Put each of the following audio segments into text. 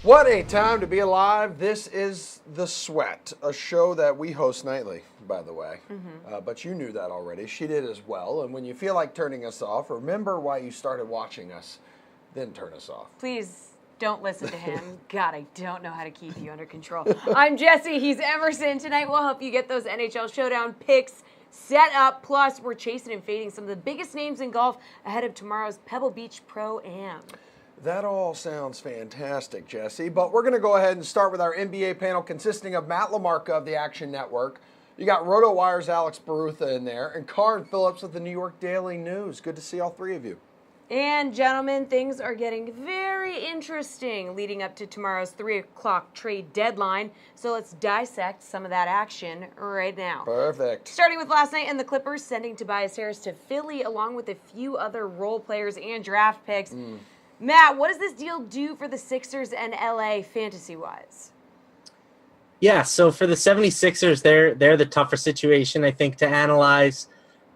What a time to be alive. This is The Sweat, a show that we host nightly, by the way. But you knew that already. She did as well. And when you feel like turning us off, remember why you started watching us, then turn us off. Please don't listen to him. God, I don't know how to keep you under control. I'm Jessie. He's Emerson. Tonight we'll help you get those NHL Showdown picks set up. Plus, we're chasing and fading some of the biggest names in golf ahead of tomorrow's Pebble Beach Pro-Am. That all sounds fantastic, Jessie. But we're going to go ahead and start with our NBA panel consisting of Matt LaMarca of the Action Network. You got RotoWire's Alex Barutha in there, and Karin Phillips of the New York Daily News. Good to see all three of you. And gentlemen, things are getting very interesting leading up to tomorrow's 3 o'clock trade deadline. So let's dissect some of that action right now. Perfect. Starting with last night and the Clippers sending Tobias Harris to Philly along with a few other role players and draft picks. Matt, what does this deal do for the Sixers and LA fantasy-wise? Yeah, so for the 76ers, they're the tougher situation, I think, to analyze.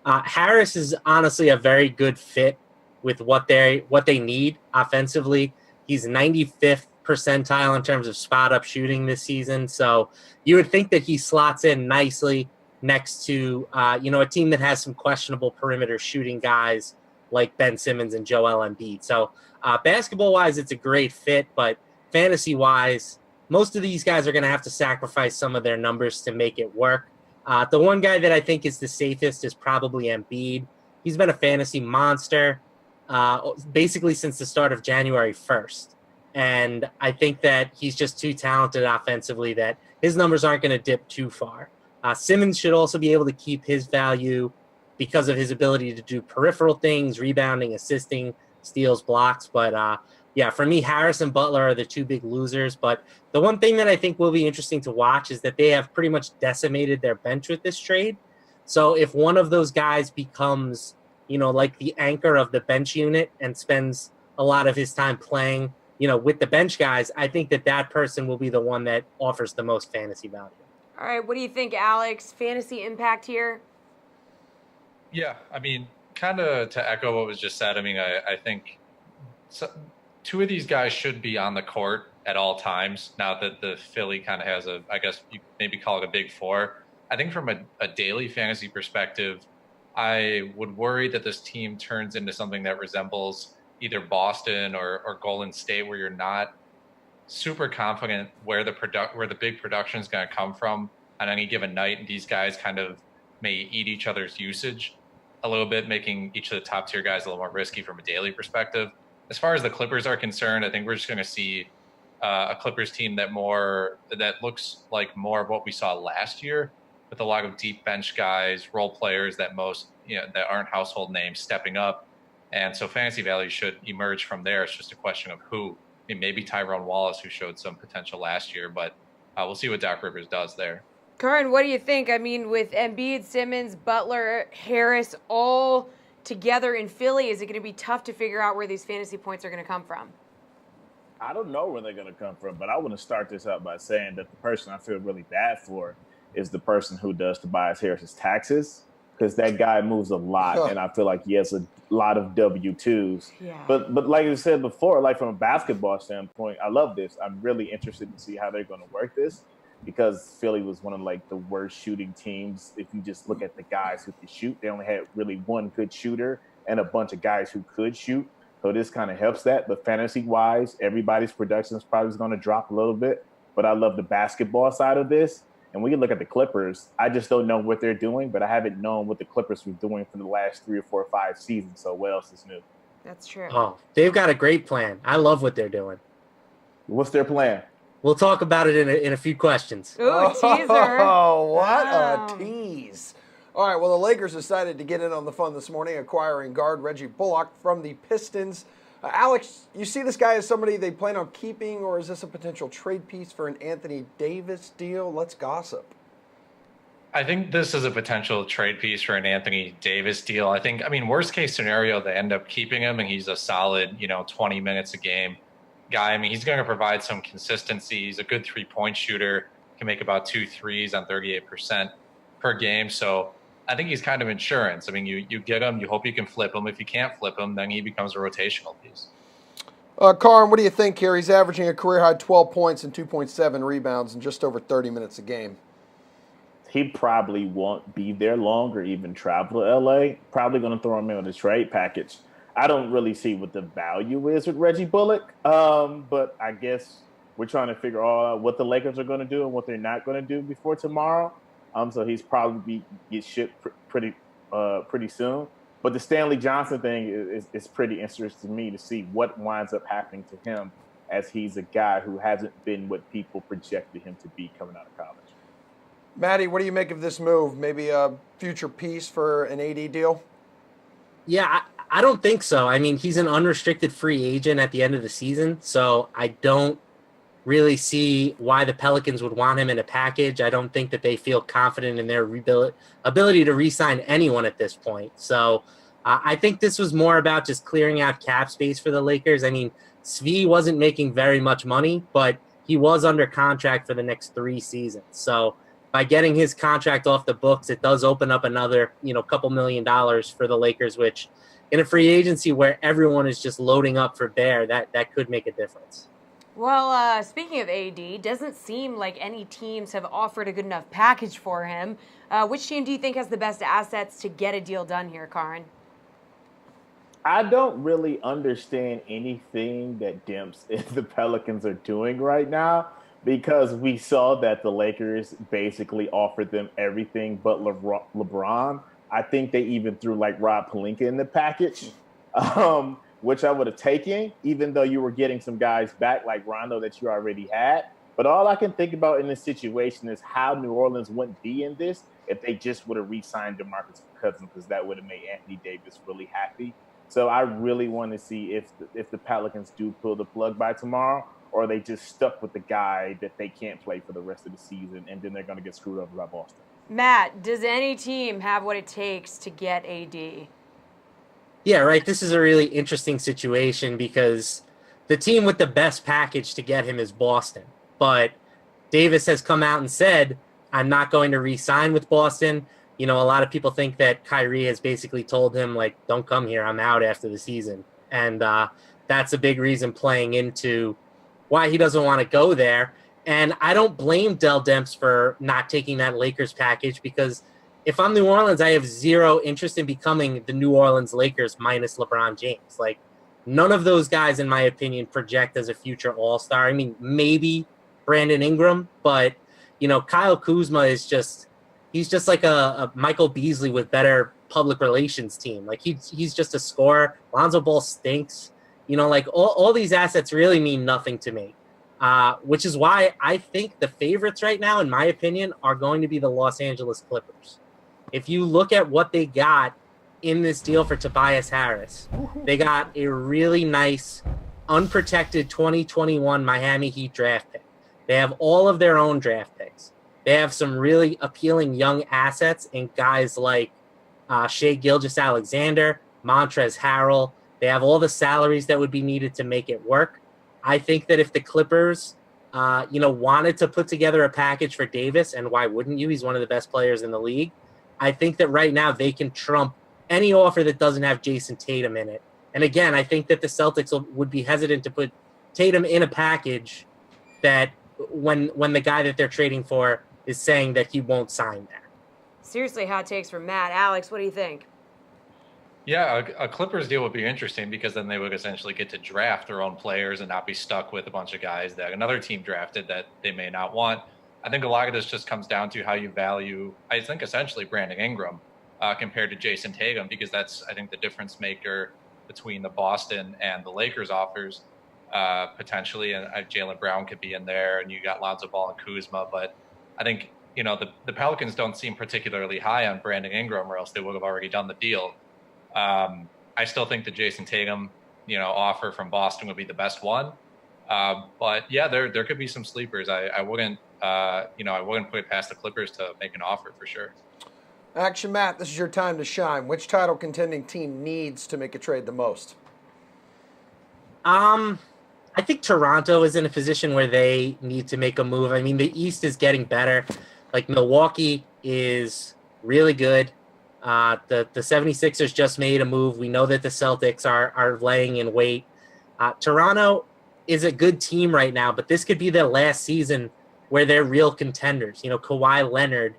Harris is honestly a very good fit with what they need offensively. He's 95th percentile in terms of spot-up shooting this season, so you would think that he slots in nicely next to a team that has some questionable perimeter shooting guys like Ben Simmons and Joel Embiid. So basketball-wise, it's a great fit, but fantasy-wise, most of these guys are going to have to sacrifice some of their numbers to make it work. The one guy that I think is the safest is probably Embiid. He's been a fantasy monster basically since the start of January 1st. And I think that he's just too talented offensively that his numbers aren't going to dip too far. Simmons should also be able to keep his value because of his ability to do peripheral things, rebounding, assisting, steals, blocks. But for me, Harris and Butler are the two big losers. But the one thing that I think will be interesting to watch is that they have pretty much decimated their bench with this trade. So if one of those guys becomes, like the anchor of the bench unit and spends a lot of his time playing, with the bench guys, I think that person will be the one that offers the most fantasy value. All right, what do you think, Alex? Fantasy impact here? Yeah, I mean, kind of to echo what was just said, I think two of these guys should be on the court at all times now that the Philly kind of has I guess you maybe call it a big four. I think from a daily fantasy perspective, I would worry that this team turns into something that resembles either Boston or Golden State, where you're not super confident where the big production is going to come from on any given night. And these guys kind of may eat each other's usage a little bit, making each of the top tier guys a little more risky from a daily perspective. As far as the Clippers are concerned, I think we're just going to see a Clippers team that looks like more of what we saw last year, with a lot of deep bench guys, role players that that aren't household names stepping up. And so fantasy value should emerge from there. It's just a question of who. Maybe Tyrone Wallace, who showed some potential last year, but we'll see what Doc Rivers does there. Karin, what do you think? I mean, with Embiid, Simmons, Butler, Harris all together in Philly, is it going to be tough to figure out where these fantasy points are going to come from? I don't know where they're going to come from, but I want to start this out by saying that the person I feel really bad for is the person who does Tobias Harris's taxes, because that guy moves a lot, and I feel like he has a lot of W-2s. Yeah. But like I said before, like from a basketball standpoint, I love this. I'm really interested to see how they're going to work this, because Philly was one of like the worst shooting teams. If you just look at the guys who could shoot, they only had really one good shooter and a bunch of guys who could shoot. So this kind of helps that. But fantasy-wise, everybody's production is probably going to drop a little bit. But I love the basketball side of this. And when you look at the Clippers, I just don't know what they're doing, but I haven't known what the Clippers were doing for the last 3 or 4 or 5 seasons. So what else is new? That's true. Oh, they've got a great plan. I love what they're doing. What's their plan? We'll talk about it in a few questions. Ooh, teaser. Oh, what Wow. a tease. All right, well, the Lakers decided to get in on the fun this morning, acquiring guard Reggie Bullock from the Pistons. Alex, you see this guy as somebody they plan on keeping, or is this a potential trade piece for an Anthony Davis deal? Let's gossip. I think this is a potential trade piece for an Anthony Davis deal. Worst case scenario, they end up keeping him and he's a solid, 20 minutes a game guy. He's going to provide some consistency. He's a good 3-point shooter, can make about 2 threes on 38% per game. So I think he's kind of insurance. You get him, you hope you can flip him. If you can't flip him, then he becomes a rotational piece. Karin, what do you think here? He's averaging a career-high 12 points and 2.7 rebounds in just over 30 minutes a game. He probably won't be there long or even travel to LA. Probably going to throw him in with a trade package. I don't really see what the value is with Reggie Bullock, but I guess we're trying to figure out what the Lakers are going to do and what they're not going to do before tomorrow. So he's probably get shipped pretty soon. But the Stanley Johnson thing is pretty interesting to me to see what winds up happening to him, as he's a guy who hasn't been what people projected him to be coming out of college. Maddie, what do you make of this move? Maybe a future piece for an AD deal? Yeah, I don't think so. I mean, he's an unrestricted free agent at the end of the season, so I don't really see why the Pelicans would want him in a package. I don't think that they feel confident in their ability to re-sign anyone at this point. So I think this was more about just clearing out cap space for the Lakers. I mean, Svi wasn't making very much money, but he was under contract for the next 3 seasons. So by getting his contract off the books, it does open up another, couple $1 million for the Lakers, which in a free agency where everyone is just loading up for Bear, that could make a difference. Well, speaking of AD, doesn't seem like any teams have offered a good enough package for him. Which team do you think has the best assets to get a deal done here, Karin? I don't really understand anything that Demps and the Pelicans are doing right now, because we saw that the Lakers basically offered them everything but LeBron. I think they even threw like Rob Pelinka in the package, which I would have taken, even though you were getting some guys back like Rondo that you already had. But all I can think about in this situation is how New Orleans wouldn't be in this if they just would have re-signed DeMarcus Cousins, because that would have made Anthony Davis really happy. So I really want to see if the Pelicans do pull the plug by tomorrow, or are they just stuck with the guy that they can't play for the rest of the season, and then they're going to get screwed over by Boston. Matt, does any team have what it takes to get AD? Yeah, right. This is a really interesting situation because the team with the best package to get him is Boston. But Davis has come out and said, I'm not going to re-sign with Boston. A lot of people think that Kyrie has basically told him, like, don't come here. I'm out after the season. And that's a big reason playing into why he doesn't want to go there. And I don't blame Dell Demps for not taking that Lakers package, because if I'm New Orleans, I have zero interest in becoming the New Orleans Lakers minus LeBron James. Like, none of those guys, in my opinion, project as a future all-star. I mean, maybe Brandon Ingram, but, Kyle Kuzma is he's just like a Michael Beasley with better public relations team. Like, he's just a scorer. Lonzo Ball stinks. All these assets really mean nothing to me. Which is why I think the favorites right now, in my opinion, are going to be the Los Angeles Clippers. If you look at what they got in this deal for Tobias Harris, they got a really nice, unprotected 2021 Miami Heat draft pick. They have all of their own draft picks. They have some really appealing young assets in guys like Shai Gilgeous-Alexander, Montrezl Harrell. They have all the salaries that would be needed to make it work. I think that if the Clippers, wanted to put together a package for Davis, and why wouldn't you? He's one of the best players in the league. I think that right now they can trump any offer that doesn't have Jason Tatum in it. And again, I think that the Celtics would be hesitant to put Tatum in a package that when the guy that they're trading for is saying that he won't sign there. Seriously, hot takes from Matt. Alex, what do you think? Yeah, a Clippers deal would be interesting, because then they would essentially get to draft their own players and not be stuck with a bunch of guys that another team drafted that they may not want. I think a lot of this just comes down to how you value, I think, essentially Brandon Ingram compared to Jason Tatum, because that's, I think, the difference maker between the Boston and the Lakers offers potentially. And Jaylen Brown could be in there, and you got Lonzo Ball and Kuzma. But I think, the Pelicans don't seem particularly high on Brandon Ingram, or else they would have already done the deal. I still think the Jason Tatum, offer from Boston would be the best one. But yeah, there could be some sleepers. I wouldn't put it past the Clippers to make an offer for sure. Action Matt, this is your time to shine. Which title contending team needs to make a trade the most? I think Toronto is in a position where they need to make a move. I mean, the East is getting better. Like, Milwaukee is really good. The 76ers just made a move. We know that the Celtics are laying in wait. Toronto is a good team right now, but this could be their last season where they're real contenders. Kawhi Leonard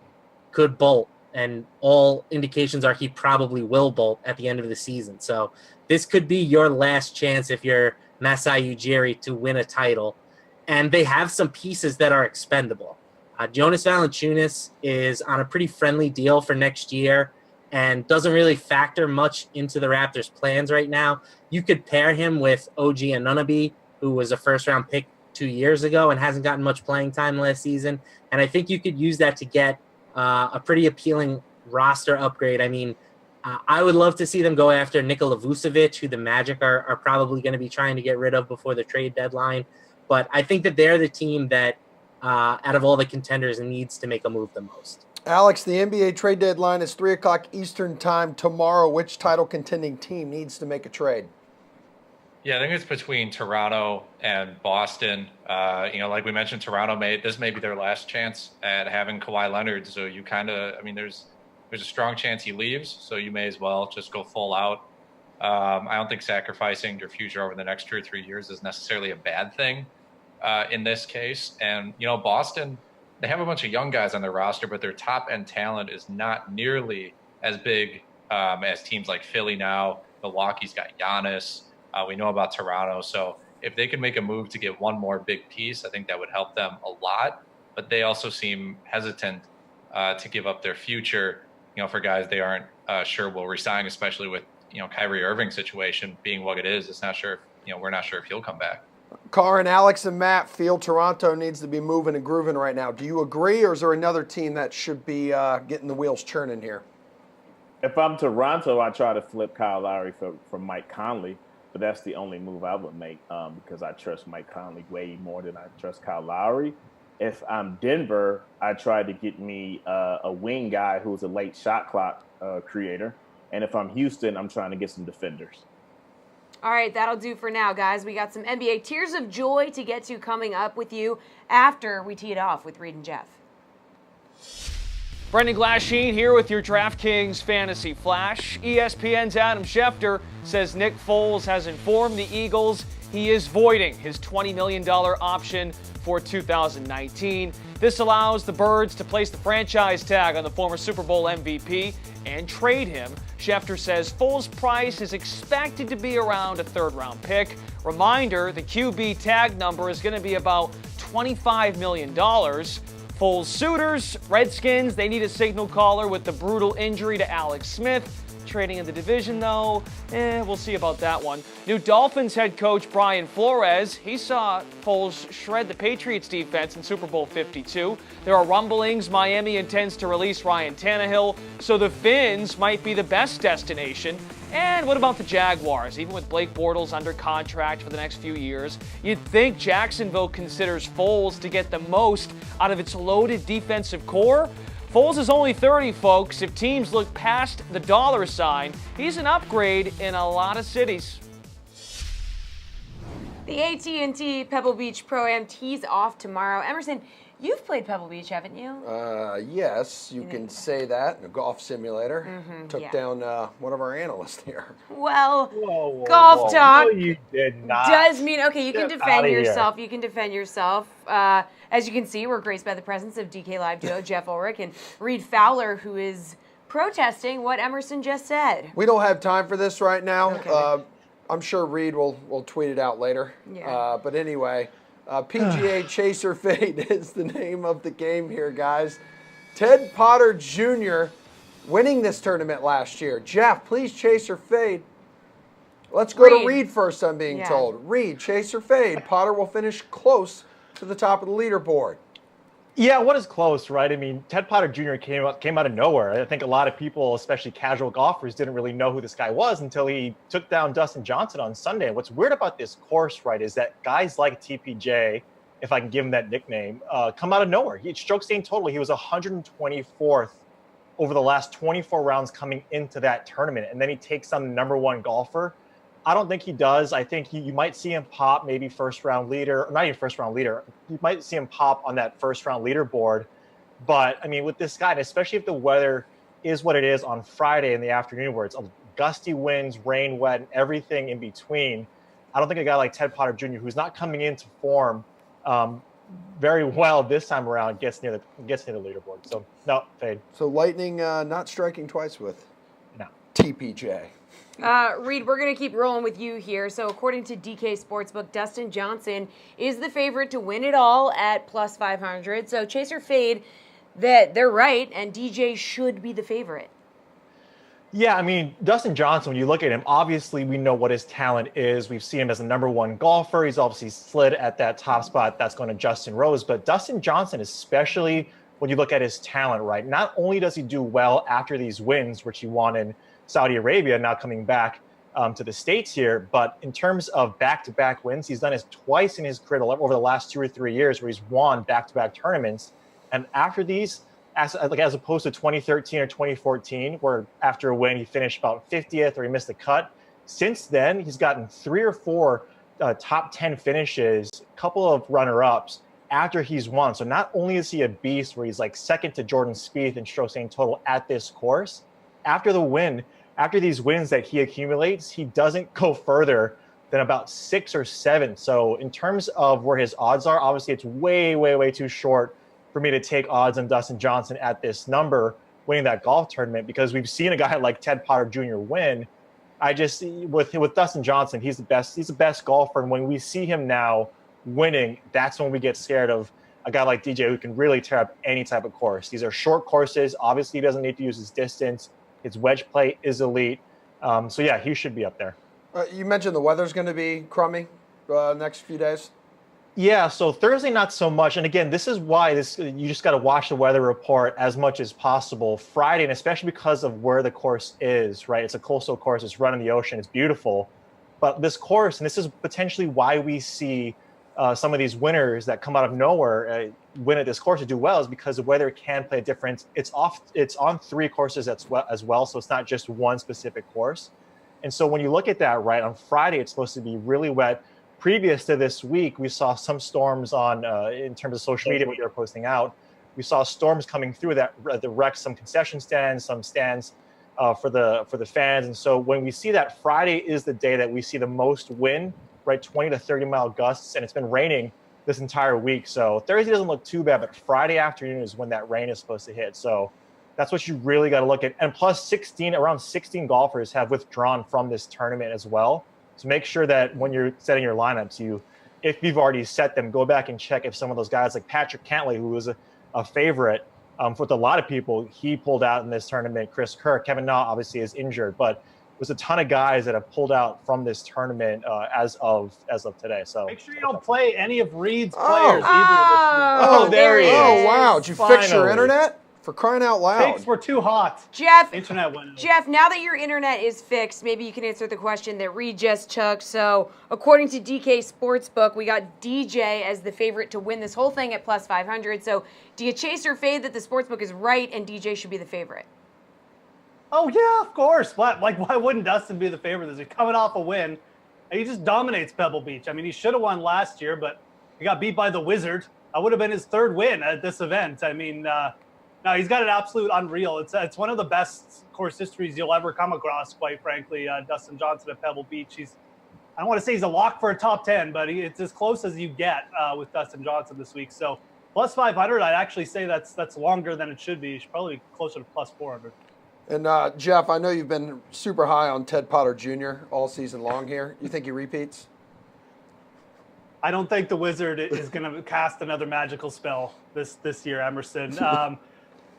could bolt, and all indications are he probably will bolt at the end of the season. So this could be your last chance if you're Masai Ujiri to win a title. And they have some pieces that are expendable. Jonas Valanciunas is on a pretty friendly deal for next year and doesn't really factor much into the Raptors' plans right now. You could pair him with OG Anunoby, who was a first-round pick 2 years ago and hasn't gotten much playing time last season. And I think you could use that to get a pretty appealing roster upgrade. I mean, I would love to see them go after Nikola Vucevic, who the Magic are probably going to be trying to get rid of before the trade deadline. But I think that they're the team that, out of all the contenders, needs to make a move the most. Alex, the NBA trade deadline is 3 o'clock Eastern time tomorrow. Which title contending team needs to make a trade? Yeah, I think it's between Toronto and Boston. Like we mentioned, Toronto this may be their last chance at having Kawhi Leonard. So you there's a strong chance he leaves. So you may as well just go full out. I don't think sacrificing your future over the next 2 or 3 years is necessarily a bad thing in this case. And, Boston, they have a bunch of young guys on their roster, but their top end talent is not nearly as big as teams like Philly now. Milwaukee's got Giannis. We know about Toronto. So if they could make a move to get one more big piece, I think that would help them a lot. But they also seem hesitant to give up their future, for guys they aren't sure will resign, especially with, Kyrie Irving's situation being what it is. It's not sure, we're not sure if he'll come back. Karin, Alex, and Matt feel Toronto needs to be moving and grooving right now. Do you agree, or is there another team that should be getting the wheels churning here? If I'm Toronto, I try to flip Kyle Lowry for Mike Conley. But that's the only move I would make because I trust Mike Conley way more than I trust Kyle Lowry. If I'm Denver, I try to get me a wing guy who's a late shot clock creator. And if I'm Houston, I'm trying to get some defenders. All right, that'll do for now, guys. We got some NBA Tears of Joy to get to coming up with you after we tee it off with Reed and Jeff. Brendan Glasheen here with your DraftKings Fantasy Flash. ESPN's Adam Schefter says Nick Foles has informed the Eagles he is voiding his $20 million option for 2019. This allows the Birds to place the franchise tag on the former Super Bowl MVP and trade him. Schefter says Foles' price is expected to be around a third-round pick. Reminder, the QB tag number is going to be about $25 million. Foles suitors, Redskins, they need a signal caller with the brutal injury to Alex Smith. Trading in the division, though, we'll see about that one. New Dolphins head coach Brian Flores, he saw Foles shred the Patriots defense in Super Bowl 52. There are rumblings Miami intends to release Ryan Tannehill, so the Fins might be the best destination. And what about the Jaguars? Even with Blake Bortles under contract for the next few years, you'd think Jacksonville considers Foles to get the most out of its loaded defensive core. Foles is only 30, folks. If teams look past the dollar sign, he's an upgrade in a lot of cities. The AT&T Pebble Beach Pro-Am tees off tomorrow. Emerson, you've played Pebble Beach, haven't you? Yes, you can say that. A golf simulator. Took down one of our analysts here. Well, golf talk No, you did not. does mean, okay, you can Get defend outta here. yourself. You can defend yourself. As you can see, we're graced by the presence of DK Live duo Jeff Ulrich and Reed Fowler, who is protesting what Emerson just said. We don't have time for this right now. Okay. I'm sure Reed will tweet it out later. Yeah. But anyway, PGA Chaser Fade is the name of the game here, guys. Ted Potter Jr. winning this tournament last year. Jeff, please chase or fade. Let's go to Reed first, I'm being told. Reed, chase or fade. Potter will finish close to the top of the leaderboard. Yeah, what is close, right? I mean, Ted Potter Jr. came out of nowhere. I think a lot of people, especially casual golfers, didn't really know who this guy was until he took down Dustin Johnson on Sunday. And what's weird about this course, right, is that guys like TPJ, if I can give him that nickname, come out of nowhere. Stroke gained total, he was 124th over the last 24 rounds coming into that tournament. And then he takes on the number one golfer. I don't think he does. I think you might see him pop maybe first round leader, or not even first round leader. You might see him pop on that first round leaderboard. But I mean, with this guy, and especially if the weather is what it is on Friday in the afternoon, where it's gusty winds, rain, wet, and everything in between, I don't think a guy like Ted Potter Jr., who's not coming into form very well this time around, gets near the leaderboard. So no, fade. So Lightning not striking twice with No. TPJ. Reed, we're going to keep rolling with you here. So according to DK Sportsbook, Dustin Johnson is the favorite to win it all at plus 500. So chase or fade that they're right, and DJ should be the favorite. Yeah, I mean, Dustin Johnson, when you look at him, obviously we know what his talent is. We've seen him as a #1 golfer. He's obviously slid at that top spot. That's going to Justin Rose. But Dustin Johnson, especially when you look at his talent, right? Not only does he do well after these wins, which he won in Saudi Arabia, now coming back to the States here, but in terms of back-to-back wins, he's done this twice in his career over the last 2 or 3 years where he's won back-to-back tournaments. And after these, as opposed to 2013 or 2014, where after a win he finished about 50th or he missed the cut. Since then, he's gotten 3 or 4 top 10 finishes, a couple of runner-ups after he's won. So not only is he a beast where he's like second to Jordan Spieth in strokes gained total at this course, after these wins that he accumulates, he doesn't go further than about 6 or 7. So in terms of where his odds are, obviously it's way, way, way too short for me to take odds on Dustin Johnson at this number winning that golf tournament, because we've seen a guy like Ted Potter Jr. win. I just, with Dustin Johnson, he's the best golfer. And when we see him now winning, that's when we get scared of a guy like DJ who can really tear up any type of course. These are short courses. Obviously, he doesn't need to use his distance. His wedge play is elite. So yeah, he should be up there. You mentioned the weather's going to be crummy next few days. Yeah, so Thursday, not so much. And again, this is why you just got to watch the weather report as much as possible. Friday, and especially because of where the course is, right? It's a coastal course. It's run in the ocean. It's beautiful. But this course, and this is potentially why we see some of these winners that come out of nowhere win at this course to do well, is because the weather can play a difference. It's on 3 courses as well, so it's not just one specific course. And so when you look at that, right, on Friday, it's supposed to be really wet. Previous to this week, we saw some storms on in terms of social media, what they were posting out. We saw storms coming through that wrecked some concession stands, some stands for the fans. And so when we see that, Friday is the day that we see the most wind, right, 20 to 30 mile gusts, and it's been raining this entire week. So Thursday doesn't look too bad, but Friday afternoon is when that rain is supposed to hit. So that's what you really got to look at. And plus around 16 golfers have withdrawn from this tournament as well. So make sure that when you're setting your lineups, if you've already set them, go back and check if some of those guys like Patrick Cantlay, who was a favorite with a lot of people, he pulled out in this tournament. Chris Kerr, Kevin Na obviously is injured, but there's a ton of guys that have pulled out from this tournament as of today. So make sure you don't play any of Reed's players either. Oh, there he is. Oh, wow. Did you fix your Finally. internet? For crying out loud. Picks were too hot. Jeff, Internet went out. Jeff, now that your internet is fixed, maybe you can answer the question that Reed just took. So, according to DK Sportsbook, we got DJ as the favorite to win this whole thing at plus 500. So, do you chase or fade that the Sportsbook is right and DJ should be the favorite? Oh, yeah, of course. Why wouldn't Dustin be the favorite? He's coming off a win. And he just dominates Pebble Beach. I mean, he should have won last year, but he got beat by the Wizard. That would have been his 3rd win at this event. I mean, no, he's got an absolute unreal. It's one of the best course histories you'll ever come across, quite frankly. Dustin Johnson at Pebble Beach. I don't want to say he's a lock for a top 10, but it's as close as you get with Dustin Johnson this week. So plus 500, I'd actually say that's longer than it should be. You should probably be closer to plus 400. And Jeff, I know you've been super high on Ted Potter Jr. all season long here. You think he repeats? I don't think the Wizard is going to cast another magical spell this year, Emerson.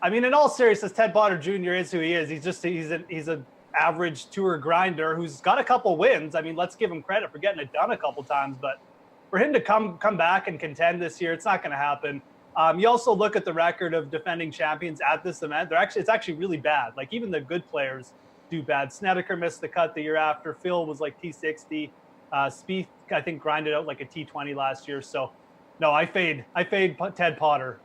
I mean, in all seriousness, Ted Potter Jr. is who he is. He's an average tour grinder who's got a couple wins. I mean, let's give him credit for getting it done a couple times, but for him to come back and contend this year, it's not going to happen. You also look at the record of defending champions at this event. It's actually really bad. Like, even the good players do bad. Snedeker missed the cut the year after. Phil was like T60. Spieth, I think, grinded out like a T20 last year. So, no, I fade Ted Potter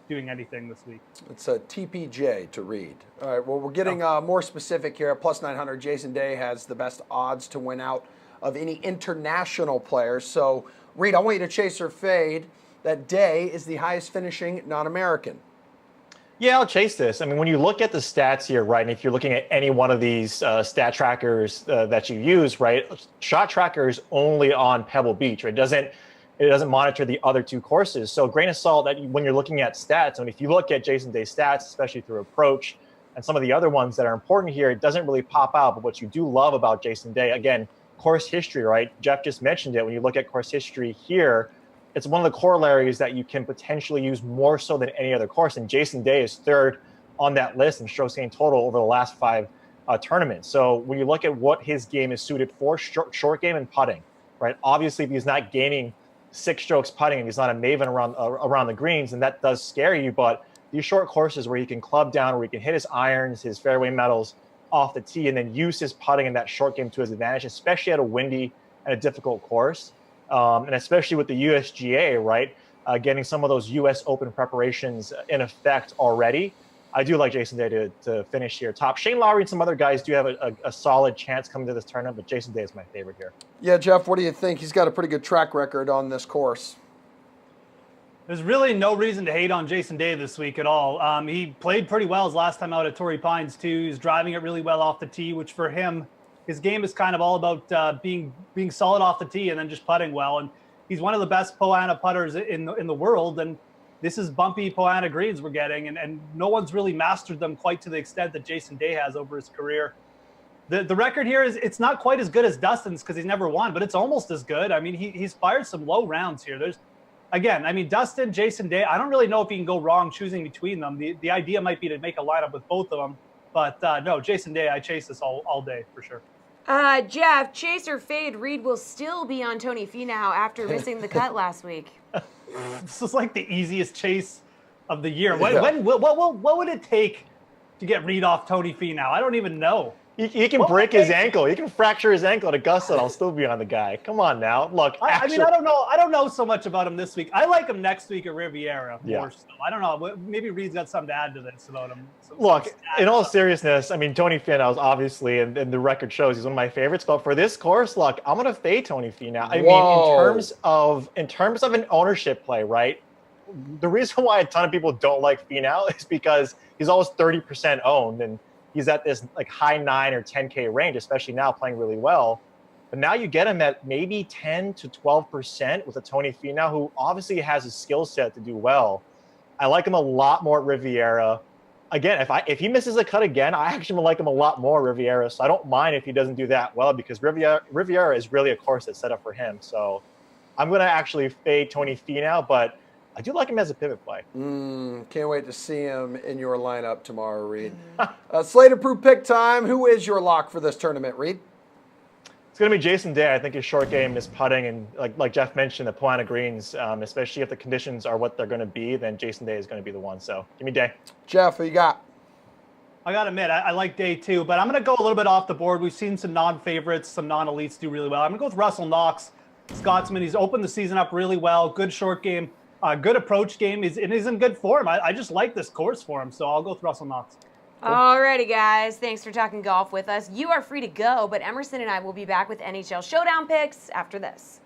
doing anything this week. It's a TPJ to read. All right, well, we're getting more specific here. At plus 900, Jason Day has the best odds to win out of any international players. So, Reed, I want you to chase or fade that Day is the highest finishing non-American. Yeah, I'll chase this. I mean, when you look at the stats here, right, and if you're looking at any one of these stat trackers that you use, right, Shot Tracker is only on Pebble Beach, right? It doesn't monitor the other two courses. So grain of salt that when you're looking at stats, I mean, if you look at Jason Day's stats, especially through approach and some of the other ones that are important here, it doesn't really pop out. But what you do love about Jason Day, again, course history, right? Jeff just mentioned it. When you look at course history here, it's one of the corollaries that you can potentially use more so than any other course. And Jason Day is third on that list in strokes gained total over the last 5 tournaments. So when you look at what his game is suited for, short game and putting, right? Obviously, if he's not gaining 6 strokes putting and he's not a maven around the greens, and that does scare you. But these short courses where he can club down, where he can hit his irons, his fairway metals off the tee, and then use his putting in that short game to his advantage, especially at a windy and a difficult course. And especially with the USGA, right, getting some of those U.S. Open preparations in effect already. I do like Jason Day to finish here top. Shane Lowry and some other guys do have a solid chance coming to this tournament, but Jason Day is my favorite here. Yeah, Jeff, what do you think? He's got a pretty good track record on this course. There's really no reason to hate on Jason Day this week at all. He played pretty well his last time out at Torrey Pines, too. He's driving it really well off the tee, which for him, his game is kind of all about being solid off the tee and then just putting well. And he's one of the best Poa annua putters in the world. And this is bumpy Poa annua greens we're getting. And no one's really mastered them quite to the extent that Jason Day has over his career. The record here is it's not quite as good as Dustin's because he's never won, but it's almost as good. I mean, he's fired some low rounds here. Dustin, Jason Day, I don't really know if you can go wrong choosing between them. The idea might be to make a lineup with both of them. But no, Jason Day, I chase this all day for sure. Jeff, chase or fade, Reed will still be on Tony Finau after missing the cut last week. This is like the easiest chase of the year. What would it take to get Reed off Tony Finau? I don't even know. He can break his ankle. He can fracture his ankle at Augusta, and I'll still be on the guy. Come on now. Look, I don't know. I don't know so much about him this week. I like him next week at Riviera more so. I don't know. Maybe Reed's got something to add to this about him. Look, in all seriousness, I mean, Tony Finau is obviously, and the record shows, he's one of my favorites. But for this course, look, I'm going to fade Tony Finau. I mean, in terms of an ownership play, right? The reason why a ton of people don't like Finau is because he's almost 30% owned, and he's at this like high 9 or 10K range, especially now playing really well. But now you get him at maybe 10 to 12% with a Tony Finau, who obviously has a skill set to do well. I like him a lot more at Riviera. Again, if he misses a cut again, I actually like him a lot more at Riviera. So I don't mind if he doesn't do that well, because Riviera is really a course that's set up for him. So I'm going to actually fade Tony Finau, but I do like him as a pivot play. Can't wait to see him in your lineup tomorrow, Reed. Slate approved pick time. Who is your lock for this tournament, Reed? It's going to be Jason Day. I think his short game is putting, and like Jeff mentioned, the Poa annua greens, especially if the conditions are what they're going to be, then Jason Day is going to be the one. So give me Day. Jeff, who you got? I got to admit, I like Day too, but I'm going to go a little bit off the board. We've seen some non-favorites, some non-elites do really well. I'm going to go with Russell Knox, Scotsman. He's opened the season up really well. Good short game. Good approach game. He's in good form. I just like this course for him, so I'll go with Russell Knox. Alrighty, guys. Thanks for talking golf with us. You are free to go, but Emerson and I will be back with NHL Showdown picks after this.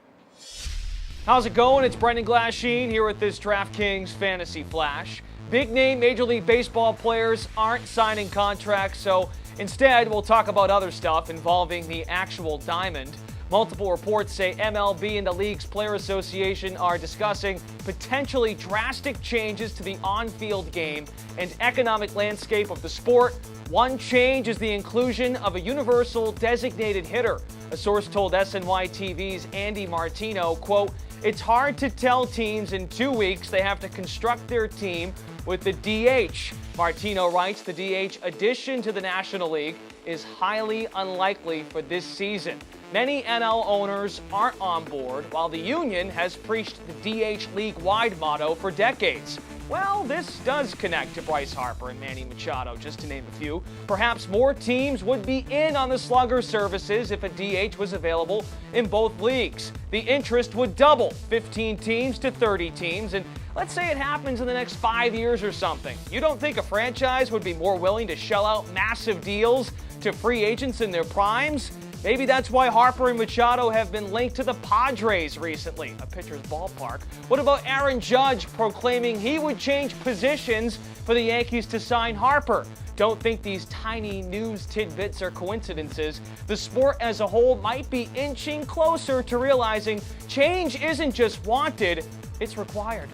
How's it going? It's Brendan Glasheen here with this DraftKings Fantasy Flash. Big-name Major League Baseball players aren't signing contracts, so instead we'll talk about other stuff involving the actual diamond. Multiple reports say MLB and the league's Player Association are discussing potentially drastic changes to the on-field game and economic landscape of the sport. One change is the inclusion of a universal designated hitter. A source told SNY TV's Andy Martino, quote, "It's hard to tell teams in 2 weeks they have to construct their team with the DH." Martino writes the DH addition to the National League is highly unlikely for this season. Many NL owners aren't on board, while the union has preached the DH league-wide motto for decades. Well, this does connect to Bryce Harper and Manny Machado, just to name a few. Perhaps more teams would be in on the slugger services if a DH was available in both leagues. The interest would double, 15 teams to 30 teams, and let's say it happens in the next 5 years or something. You don't think a franchise would be more willing to shell out massive deals to free agents in their primes? Maybe that's why Harper and Machado have been linked to the Padres recently, a pitcher's ballpark. What about Aaron Judge proclaiming he would change positions for the Yankees to sign Harper? Don't think these tiny news tidbits are coincidences. The sport as a whole might be inching closer to realizing change isn't just wanted, it's required.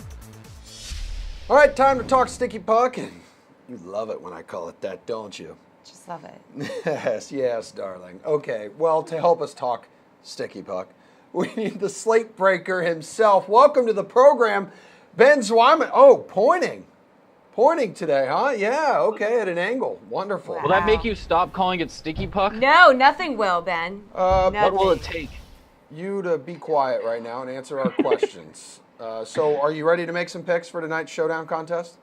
All right, time to talk sticky puck, and you love it when I call it that, don't you? Just love it. Yes, darling. Okay, well, to help us talk sticky puck, we need the slate breaker himself. Welcome to the program, Ben Zwyman. Oh, pointing today, huh? Yeah, okay, at an angle. Wonderful. Wow. Will that make you stop calling it sticky puck? No, nothing will, Ben. What will it take? You to be quiet right now and answer our questions. So are you ready to make some picks for tonight's showdown contest?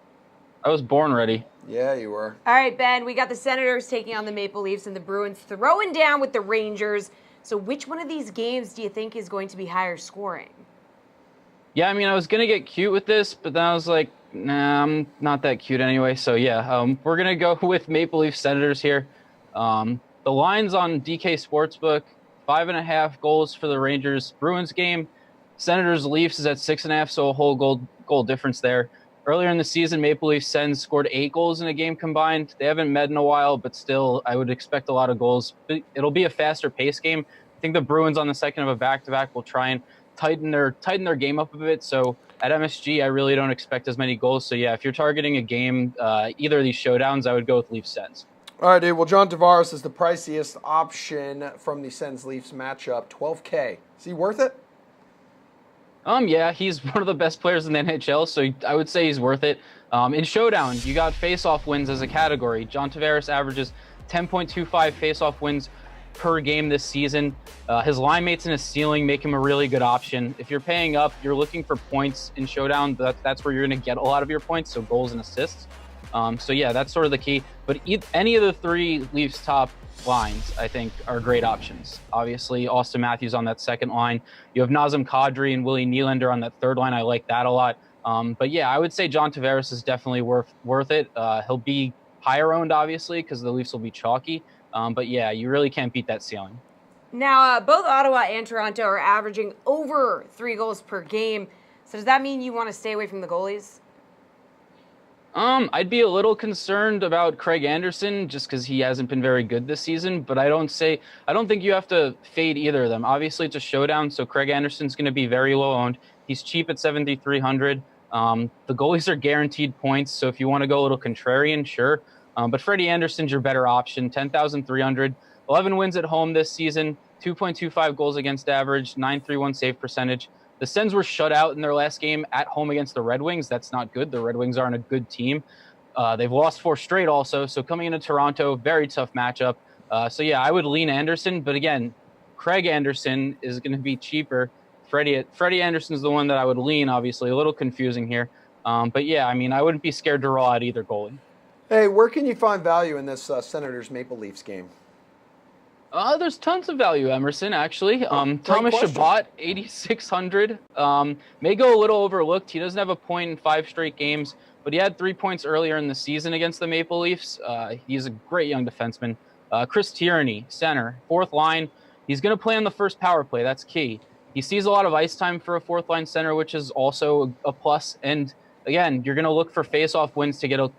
I was born ready. Yeah, you were. All right, Ben, we got the Senators taking on the Maple Leafs and the Bruins throwing down with the Rangers. So which one of these games do you think is going to be higher scoring? Yeah, I mean, I was going to get cute with this, but then I was like, nah, I'm not that cute anyway. So, yeah, we're going to go with Maple Leaf Senators here. The line's on DK Sportsbook, 5.5 goals for the Rangers Bruins game. Senators Leafs is at 6.5, so a whole goal difference there. Earlier in the season, Maple Leafs Sens scored 8 goals in a game combined. They haven't met in a while, but still, I would expect a lot of goals. It'll be a faster pace game. I think the Bruins on the second of a back-to-back will try and tighten their game up a bit. So at MSG, I really don't expect as many goals. So yeah, if you're targeting a game, either of these showdowns, I would go with Leafs Sens. All right, dude. Well, John Tavares is the priciest option from the Sens Leafs matchup, $12K. Is he worth it? Yeah, he's one of the best players in the NHL, so I would say he's worth it. In Showdown, you got face-off wins as a category. John Tavares averages 10.25 face-off wins per game this season. His line mates and his ceiling make him a really good option. If you're paying up, you're looking for points in Showdown, that's where you're going to get a lot of your points, so goals and assists. So yeah, that's sort of the key. But any of the three Leafs top lines, I think, are great options. Obviously, Austin Matthews on that second line. You have Nazem Kadri and Willie Nylander on that third line. I like that a lot. But yeah, I would say John Tavares is definitely worth it. He'll be higher owned, obviously, because the Leafs will be chalky. But yeah, you really can't beat that ceiling. Now, both Ottawa and Toronto are averaging over 3 goals per game. So does that mean you want to stay away from the goalies? I'd be a little concerned about Craig Anderson just because he hasn't been very good this season, but I don't think you have to fade either of them. Obviously, it's a showdown, so Craig Anderson's going to be very low owned. He's cheap at 7,300. The goalies are guaranteed points, so if you want to go a little contrarian, sure. But Freddie Anderson's your better option, 10,300. 11 wins at home this season, 2.25 goals against average, 9.31 save percentage. The Sens were shut out in their last game at home against the Red Wings. That's not good. The Red Wings aren't a good team. They've lost 4 straight also. So coming into Toronto, very tough matchup. So yeah, I would lean Anderson. But again, Craig Anderson is going to be cheaper. Freddie Anderson is the one that I would lean, obviously. A little confusing here. But yeah, I mean, I wouldn't be scared to roll out either goalie. Hey, where can you find value in this Senators Maple Leafs game? There's tons of value, Emerson, actually. Thomas Chabot, 8,600. May go a little overlooked. He doesn't have a point in 5 straight games, but he had 3 points earlier in the season against the Maple Leafs. He's a great young defenseman. Chris Tierney, center, 4th line. He's going to play on the first power play. That's key. He sees a lot of ice time for a 4th line center, which is also a plus. And again, you're going to look for face-off wins to get a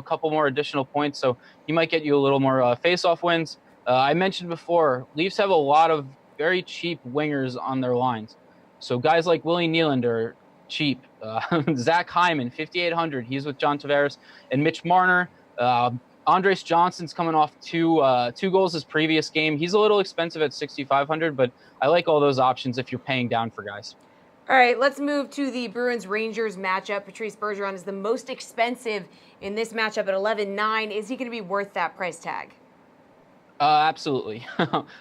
couple more additional points. So he might get you a little more face-off wins. I mentioned before, Leafs have a lot of very cheap wingers on their lines. So guys like Willie Nylander, cheap. Zach Hyman, 5,800. He's with John Tavares. And Mitch Marner. Andres Johnson's coming off two goals his previous game. He's a little expensive at 6,500, but I like all those options if you're paying down for guys. All right, let's move to the Bruins-Rangers matchup. Patrice Bergeron is the most expensive in this matchup at 11.9. Is he going to be worth that price tag? Absolutely.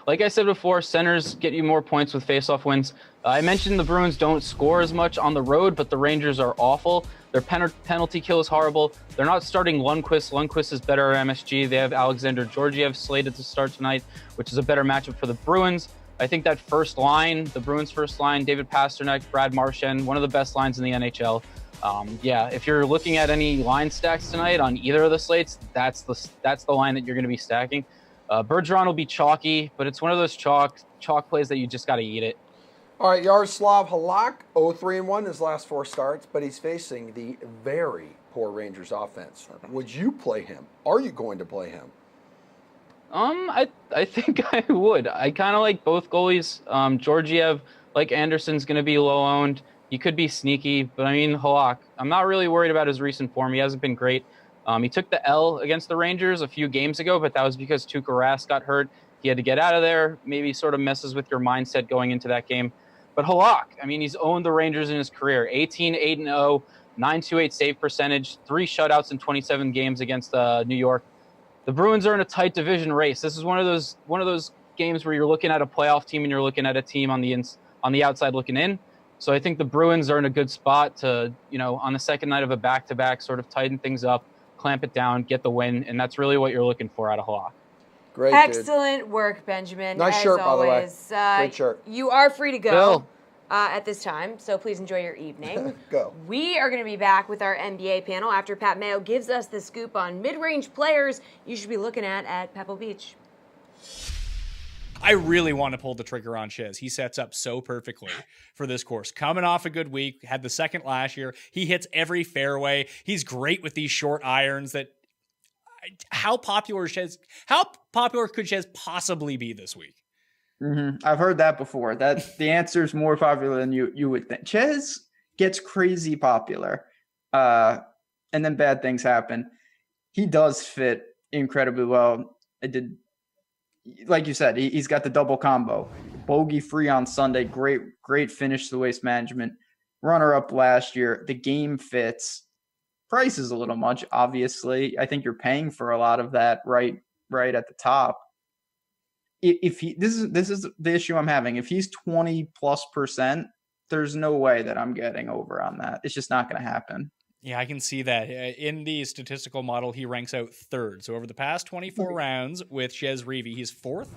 Like I said before, centers get you more points with faceoff wins. I mentioned the Bruins don't score as much on the road, but the Rangers are awful. Their penalty kill is horrible. They're not starting Lundqvist. Lundqvist is better at MSG. They have Alexander Georgiev slated to start tonight, which is a better matchup for the Bruins. I think that first line, the Bruins' first line, David Pasternak, Brad Marchand, one of the best lines in the NHL. Yeah, if you're looking at any line stacks tonight on either of the slates, that's the line that you're going to be stacking. Bergeron will be chalky, but it's one of those chalk plays that you just got to eat it. All right, Yaroslav Halak, 0-3-1 his last 4 starts, but he's facing the very poor Rangers offense. Would you play him? Are you going to play him? I think I would. I kind of like both goalies. Georgiev, like Anderson's going to be low owned. He could be sneaky, but I mean, Halak, I'm not really worried about his recent form. He hasn't been great. He took the L against the Rangers a few games ago, but that was because Tuukka Rask got hurt. He had to get out of there. Maybe sort of messes with your mindset going into that game. But Halak, I mean, he's owned the Rangers in his career. 18-8-0, 928 save percentage, 3 shutouts in 27 games against New York. The Bruins are in a tight division race. This is one of those games where you're looking at a playoff team and you're looking at a team on the outside looking in. So I think the Bruins are in a good spot to, on the second night of a back-to-back, sort of tighten things up, clamp it down, get the win, and that's really what you're looking for out of Halak. Great, excellent work, Benjamin. Nice shirt, always. by the way. Great shirt. You are free to go Bill. At this time, so please enjoy your evening. Go. We are going to be back with our NBA panel after Pat Mayo gives us the scoop on mid-range players you should be looking at Pebble Beach. I really want to pull the trigger on Chiz. He sets up so perfectly for this course. Coming off a good week, had the second last year. He hits every fairway. He's great with these short irons. How popular could Chiz possibly be this week? Mm-hmm. I've heard that before. That the answer is more popular than you would think. Chiz gets crazy popular, and then bad things happen. He does fit incredibly well. Like you said, he's got the double combo. Bogey free on Sunday. Great finish to waste management. Runner up last year. The game fits. Price is a little much, obviously. I think you're paying for a lot of that right at the top. This is the issue I'm having. If he's 20+%, there's no way that I'm getting over on that. It's just not going to happen. Yeah, I can see that. In the statistical model, he ranks out 3rd. So over the past 24 rounds with Chez Reavie, he's 4th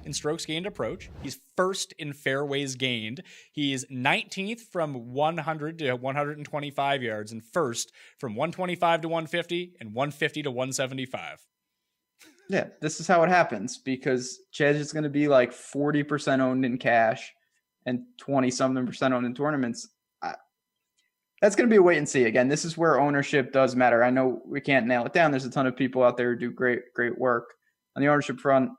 in strokes gained approach. He's 1st in fairways gained. He's 19th from 100 to 125 yards and 1st from 125 to 150 and 150 to 175. Yeah, this is how it happens because Chez is going to be like 40% owned in cash and 20-something% owned in tournaments. That's going to be a wait and see. Again, this is where ownership does matter. I know we can't nail it down. There's a ton of people out there who do great work. On the ownership front,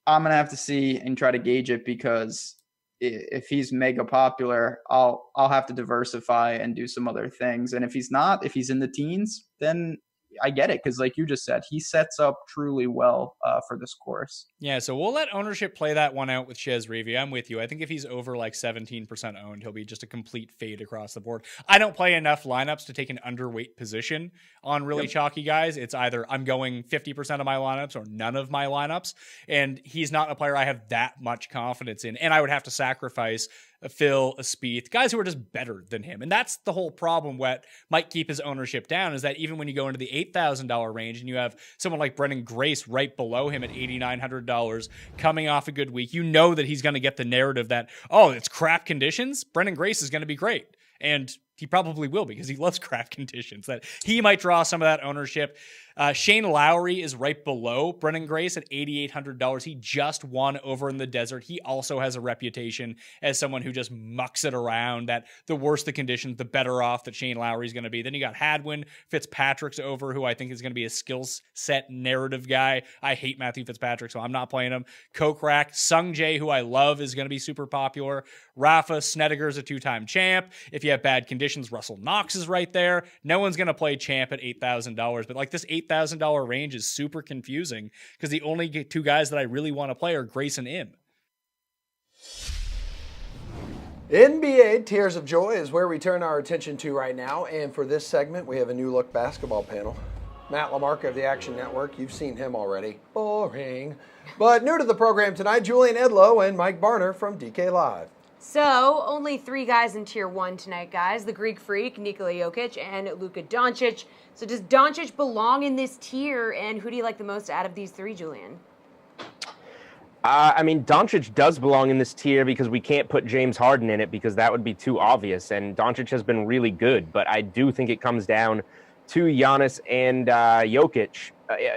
I'm going to have to see and try to gauge it because if he's mega popular, I'll have to diversify and do some other things. And if he's not, if he's in the teens, then I get it because like you just said, he sets up truly well for this course. Yeah, so we'll let ownership play that one out with Chez Reavie. I'm with you. I think if he's over like 17% owned, he'll be just a complete fade across the board. I don't play enough lineups to take an underweight position on really chalky guys. It's either I'm going 50% of my lineups or none of my lineups, and he's not a player I have that much confidence in, and I would have to sacrifice a Phil, a Spieth, guys who are just better than him. And that's the whole problem what might keep his ownership down is that even when you go into the $8,000 range and you have someone like Brendan Grace right below him at $8,900 coming off a good week, you know that he's going to get the narrative that, oh, it's crap conditions. Brendan Grace is going to be great. And he probably will because he loves crap conditions, that he might draw some of that ownership. Shane Lowry is right below Brendan Grace at $8,800. He just won over in the desert. He also has a reputation as someone who just mucks it around, that the worse the conditions, the better off that Shane Lowry is going to be. Then you got Hadwin, Fitzpatrick's over, who I think is going to be a skill set narrative guy. I hate Matthew Fitzpatrick, so I'm not playing him. Kokrak, Sung Jae, who I love, is going to be super popular. Rafa Snedeker's a 2-time champ. If you have bad conditions, Russell Knox is right there. No one's going to play champ at $8,000, but like this $8,000 range is super confusing because the only 2 guys that I really want to play are Grace and Im. NBA Tears of Joy is where we turn our attention to right now, and for this segment, we have a new look basketball panel. Matt LaMarca of the Action Network, you've seen him already. Boring. But new to the program tonight, Julian Edlow and Mike Barner from DK Live. So, only 3 guys in Tier 1 tonight, guys. The Greek Freak, Nikola Jokic, and Luka Doncic. So does Doncic belong in this tier, and who do you like the most out of these 3, Julian? I mean, Doncic does belong in this tier because we can't put James Harden in it because that would be too obvious, and Doncic has been really good. But I do think it comes down to Giannis and Jokic.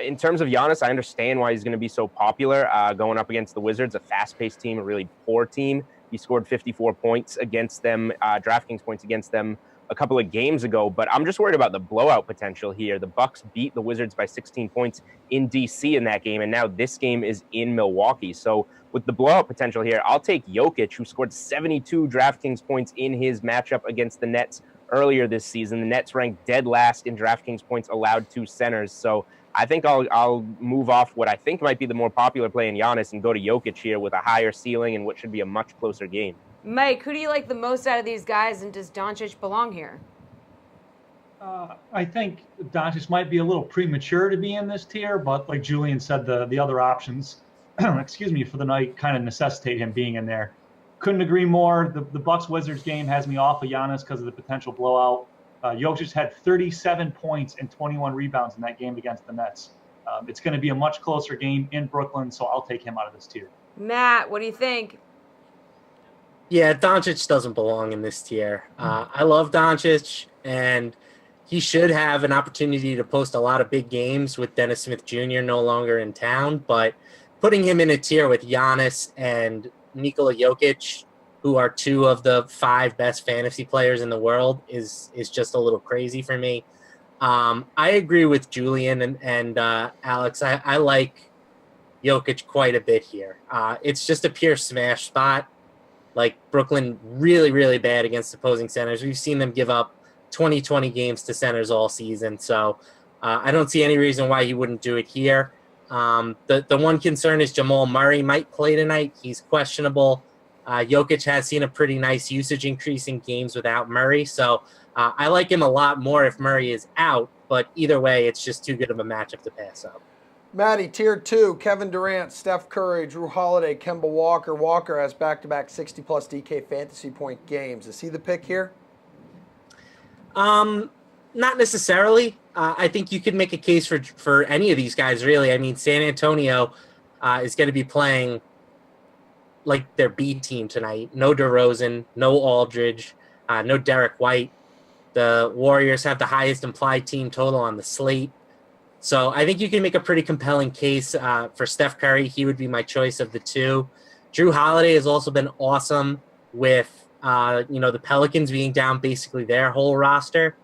in terms of Giannis, I understand why he's going to be so popular going up against the Wizards, a fast-paced team, a really poor team. He scored 54 points against them, DraftKings points against them a couple of games ago, but I'm just worried about the blowout potential here. The Bucks beat the Wizards by 16 points in DC in that game, and now this game is in Milwaukee. So with the blowout potential here, I'll take Jokic, who scored 72 DraftKings points in his matchup against the Nets earlier this season. The Nets ranked dead last in DraftKings points allowed to centers. So I think I'll move off what I think might be the more popular play in Giannis and go to Jokic here with a higher ceiling and what should be a much closer game. Mike, who do you like the most out of these guys, and does Doncic belong here? I think Doncic might be a little premature to be in this tier, but like Julian said, the other options, excuse me, for the night kind of necessitate him being in there. Couldn't agree more. The Bucks-Wizards game has me off of Giannis because of the potential blowout. Jokic had 37 points and 21 rebounds in that game against the Nets. It's going to be a much closer game in Brooklyn, so I'll take him out of this tier. Matt, what do you think? Yeah, Doncic doesn't belong in this tier. I love Doncic, and he should have an opportunity to post a lot of big games with Dennis Smith Jr. no longer in town, but putting him in a tier with Giannis and Nikola Jokic, who are two of the 5 best fantasy players in the world, is just a little crazy for me. I agree with Julian and Alex. I like Jokic quite a bit here. It's just a pure smash spot. Like, Brooklyn really, really bad against opposing centers. We've seen them give up 20 games to centers all season. So I don't see any reason why he wouldn't do it here. The one concern is Jamal Murray might play tonight. He's questionable. Jokic has seen a pretty nice usage increase in games without Murray. So I like him a lot more if Murray is out. But either way, it's just too good of a matchup to pass up. Matty, tier 2, Kevin Durant, Steph Curry, Drew Holiday, Kemba Walker. Walker has back-to-back 60-plus DK fantasy point games. Is he the pick here? Not necessarily. I think you could make a case for any of these guys, really. I mean, San Antonio is going to be playing like their B team tonight. No DeRozan, no Aldridge, no Derek White. The Warriors have the highest implied team total on the slate. So I think you can make a pretty compelling case for Steph Curry. He would be my choice of the two. Drew Holiday has also been awesome with, the Pelicans being down basically their whole roster.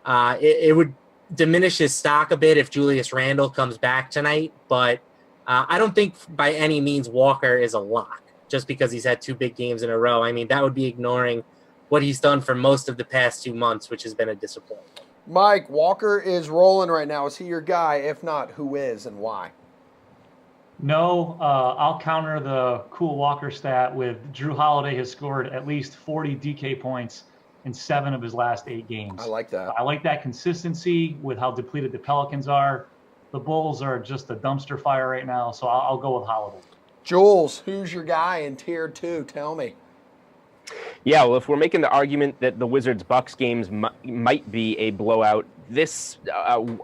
It would diminish his stock a bit if Julius Randle comes back tonight, but I don't think by any means Walker is a lock just because he's had 2 big games in a row. I mean, that would be ignoring what he's done for most of the past 2 months, which has been a disappointment. Mike, Walker is rolling right now. Is he your guy? If not, who is and why? No, I'll counter the cool Walker stat with Drew Holiday has scored at least 40 DK points in 7 of his last 8 games. I like that. I like that consistency with how depleted the Pelicans are. The Bulls are just a dumpster fire right now, so I'll go with Holiday. Jules, who's your guy in tier 2? Tell me. Yeah, well, if we're making the argument that the Wizards-Bucks games might be a blowout, this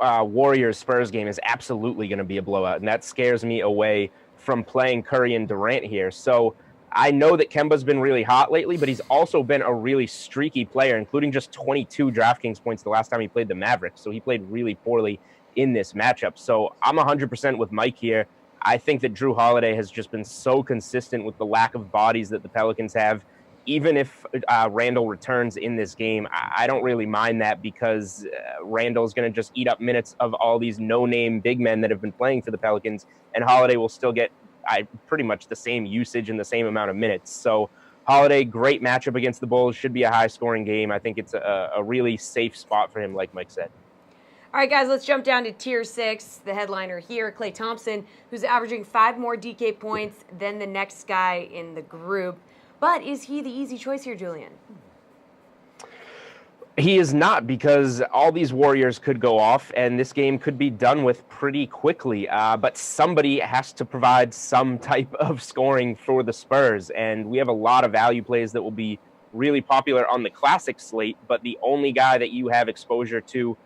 Warriors-Spurs game is absolutely going to be a blowout, and that scares me away from playing Curry and Durant here. So I know that Kemba's been really hot lately, but he's also been a really streaky player, including just 22 DraftKings points the last time he played the Mavericks. So he played really poorly in this matchup. So I'm 100% with Mike here. I think that Drew Holiday has just been so consistent with the lack of bodies that the Pelicans have. Even if Randall returns in this game, I don't really mind that because Randall's going to just eat up minutes of all these no-name big men that have been playing for the Pelicans, and Holiday will still get pretty much the same usage and the same amount of minutes. So Holiday, great matchup against the Bulls, should be a high-scoring game. I think it's a really safe spot for him, like Mike said. All right, guys, let's jump down to tier 6. The headliner here, Klay Thompson, who's averaging 5 more DK points than the next guy in the group. But is he the easy choice here, Julian? He is not, because all these Warriors could go off, and this game could be done with pretty quickly. But somebody has to provide some type of scoring for the Spurs, and we have a lot of value plays that will be really popular on the classic slate, but the only guy that you have exposure to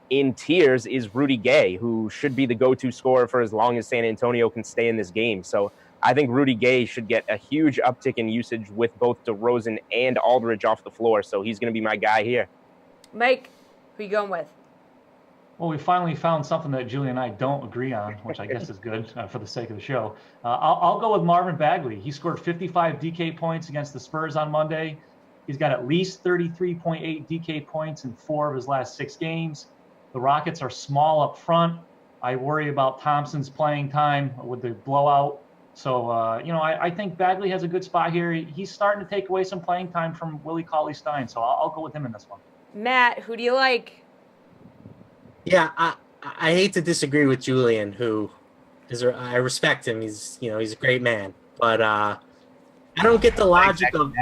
in tiers is Rudy Gay, who should be the go-to scorer for as long as San Antonio can stay in this game. So I think Rudy Gay should get a huge uptick in usage with both DeRozan and Aldridge off the floor. So he's going to be my guy here. Mike, who are you going with? Well, we finally found something that Julie and I don't agree on, which I guess is good for the sake of the show. I'll go with Marvin Bagley. He scored 55 DK points against the Spurs on Monday. He's got at least 33.8 DK points in 4 of his last 6 games. The Rockets are small up front. I worry about Thompson's playing time with the blowout. So, I think Bagley has a good spot here. He's starting to take away some playing time from Willie Cauley-Stein, so I'll go with him in this one. Matt, who do you like? Yeah, I hate to disagree with Julian, who I respect him. He's a great man, but I don't get the logic of